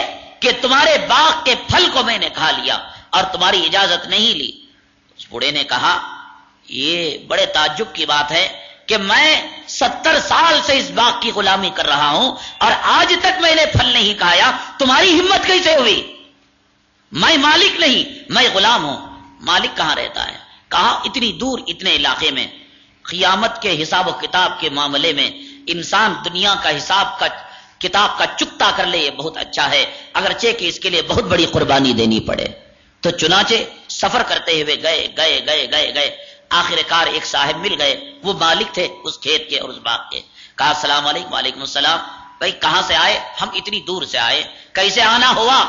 کہ تمہارے باغ کے پھل کو میں نے کھا لیا اور تمہاری اجازت نہیں لی۔ اس بوڑھے نے کہا یہ بڑے تعجب کی بات ہے کہ میں 70 سال سے اس باغ کی غلامی کر رہا ہوں اور آج تک میں نے پھل نہیں کھایا، تمہاری ہمت کیسے ہوئی؟ میں مالک نہیں، میں غلام ہوں۔ مالک کہاں رہتا ہے؟ کہا اتنی دور، اتنے علاقے میں۔ قیامت کے حساب و کتاب کے معاملے میں انسان دنیا کا حساب کا کتاب کا چکتا کر لے، یہ بہت اچھا ہے، اگرچہ کہ اس کے لیے بہت بڑی قربانی دینی پڑے۔ تو چنانچہ سفر کرتے ہوئے گئے گئے گئے گئے گئے آخر کار ایک صاحب مل گئے، وہ مالک تھے اس کھیت کے اور اس باغ کے۔ کہا السلام علیکم۔ وعلیکم السلام، بھائی کہاں سے آئے؟ ہم اتنی دور سے آئے، کیسے آنا ہوا؟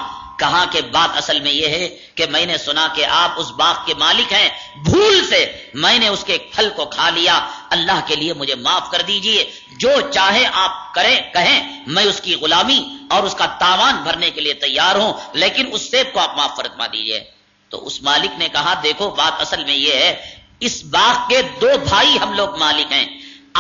کہا کہ بات اصل میں یہ ہے کہ میں نے سنا کہ آپ اس باغ کے مالک ہیں، بھول سے میں نے اس کے پھل کو کھا لیا، اللہ کے لیے مجھے معاف کر دیجئے، جو چاہے آپ کریں کہیں، میں اس کی غلامی اور اس کا تاوان بھرنے کے لیے تیار ہوں، لیکن اس سیب کو آپ معاف فرما دیجئے۔ تو اس مالک نے کہا دیکھو بات اصل میں یہ ہے، اس باغ کے 2 بھائی ہم لوگ مالک ہیں،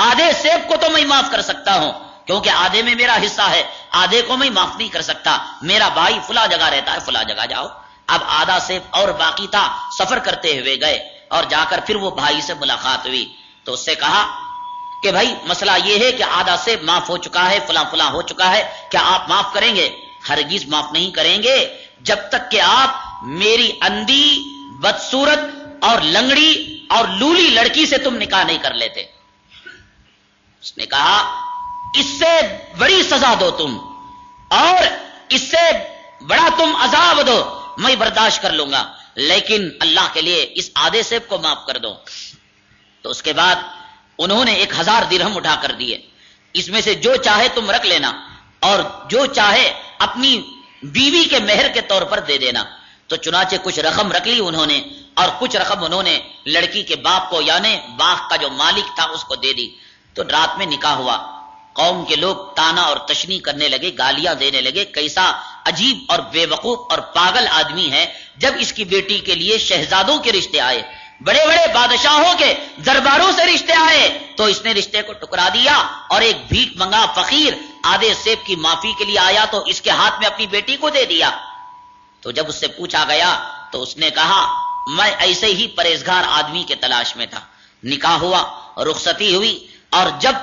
آدھے سیب کو تو میں معاف کر سکتا ہوں کیونکہ آدھے میں میرا حصہ ہے، آدھے کو میں معاف نہیں کر سکتا، میرا بھائی فلاں جگہ رہتا ہے، فلاں جگہ جاؤ۔ اب آدھا سیب اور باقی تھا، سفر کرتے ہوئے گئے اور جا کر پھر وہ بھائی سے ملاقات ہوئی تو اس سے کہا کہ بھائی مسئلہ یہ ہے کہ آدھا سیب معاف ہو چکا ہے، فلاں فلاں ہو چکا ہے، کیا آپ معاف کریں گے؟ ہرگز معاف نہیں کریں گے جب تک کہ آپ میری اندھی، بدصورت اور لنگڑی اور لولی لڑکی سے تم نکاح نہیں کر لیتے۔ اس نے کہا اس سے بڑی سزا دو تم اور اس سے بڑا تم عذاب دو، میں برداشت کر لوں گا، لیکن اللہ کے لیے اس آدھے سیب کو معاف کر دو۔ تو اس کے بعد انہوں نے 1000 درہم اٹھا کر دیے، اس میں سے جو چاہے تم رکھ لینا اور جو چاہے اپنی بیوی کے مہر کے طور پر دے دینا۔ تو چنانچہ کچھ رقم رکھ لی انہوں نے اور کچھ رقم انہوں نے لڑکی کے باپ کو یعنی باغ کا جو مالک تھا اس کو دے دی۔ تو رات میں نکاح ہوا، قوم کے لوگ تانا اور تشنی کرنے لگے، گالیاں دینے لگے، کیسا عجیب اور بے وقوف اور پاگل آدمی ہے، جب اس کی بیٹی کے لیے شہزادوں کے رشتے آئے بڑے بڑے بادشاہوں کے درباروں سے رشتے آئے تو اس نے رشتے کو ٹکرا دیا اور ایک بھیک منگا فقیر آدھے سیب کی معافی کے لیے آیا تو اس کے ہاتھ میں اپنی بیٹی کو دے دیا. تو جب اس سے پوچھا گیا تو اس نے کہا میں ایسے ہی پرہیزگار آدمی کے تلاش میں تھا. نکاح ہوا، رخصتی ہوئی، اور جب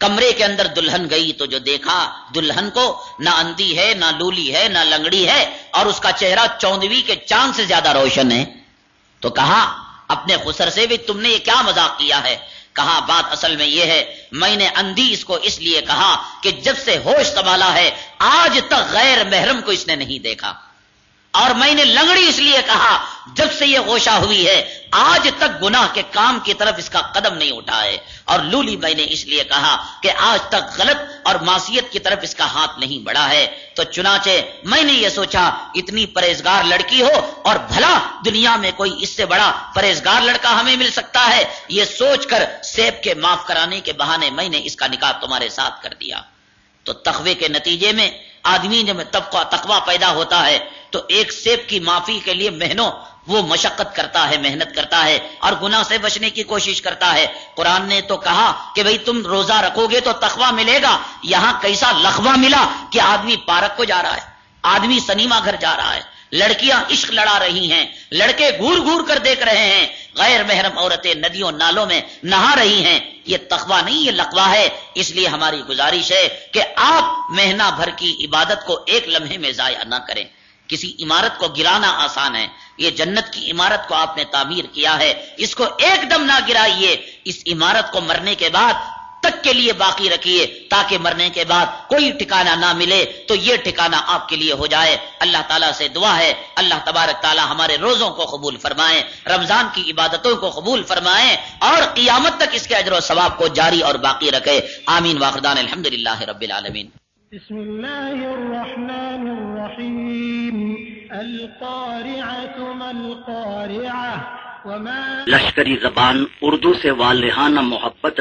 کمرے کے اندر دلہن گئی تو جو دیکھا دلہن کو نہ اندھی ہے، نہ لولی ہے، نہ لنگڑی ہے، اور اس کا چہرہ چوندوی کے چاند سے زیادہ روشن ہے. تو کہا اپنے خسر سے بھی تم نے یہ کیا مذاق کیا ہے؟ کہا بات اصل میں یہ ہے میں نے اندھی اس کو اس لیے کہا کہ جب سے ہوش سنبھالا ہے آج تک غیر محرم کو اس نے نہیں دیکھا، اور میں نے لنگڑی اس لیے کہا جب سے یہ ہوشہ ہوئی ہے آج تک گناہ کے کام کی طرف اس کا قدم نہیں اٹھا ہے، اور لولی میں نے اس لیے کہا کہ آج تک غلط اور معصیت کی طرف اس کا ہاتھ نہیں بڑھا ہے. تو چنانچہ میں نے یہ سوچا اتنی پرہیزگار لڑکی ہو اور بھلا دنیا میں کوئی اس سے بڑا پرہیزگار لڑکا ہمیں مل سکتا ہے، یہ سوچ کر سیب کے معاف کرانے کے بہانے میں نے اس کا نکاح تمہارے ساتھ کر دیا. تو تقوی کے نتیجے میں آدمی جب تقوی پیدا ہوتا ہے تو ایک سیب کی معافی کے لیے مہینوں وہ مشقت کرتا ہے، محنت کرتا ہے، اور گناہ سے بچنے کی کوشش کرتا ہے. قرآن نے تو کہا کہ بھئی تم روزہ رکھو گے تو تقوی ملے گا. یہاں کیسا لخوہ ملا کہ آدمی پارک کو جا رہا ہے، آدمی سنیما گھر جا رہا ہے، لڑکیاں عشق لڑا رہی ہیں، لڑکے گور گور کر دیکھ رہے ہیں، غیر محرم عورتیں ندیوں نالوں میں نہا رہی ہیں. یہ تقوی نہیں، یہ لقوہ ہے. اس لیے ہماری گزارش ہے کہ آپ مہینہ بھر کی عبادت کو ایک لمحے میں ضائع نہ کریں. کسی عمارت کو گرانا آسان ہے، یہ جنت کی عمارت کو آپ نے تعمیر کیا ہے، اس کو ایک دم نہ گرائیے. اس عمارت کو مرنے کے بعد تک کے لیے باقی رکھیے تاکہ مرنے کے بعد کوئی ٹھکانہ نہ ملے تو یہ ٹھکانہ آپ کے لیے ہو جائے. اللہ تعالیٰ سے دعا ہے اللہ تبارک تعالیٰ ہمارے روزوں کو قبول فرمائیں، رمضان کی عبادتوں کو قبول فرمائیں، اور قیامت تک اس کے اجر و ثواب کو جاری اور باقی رکھے. آمین واخر دعوانا الحمدللہ رب العالمین. بسم اللہ الرحمن الرحیم. القارعۃ ما القارعۃ وما لشکری زبان اردو سے والہانہ محبت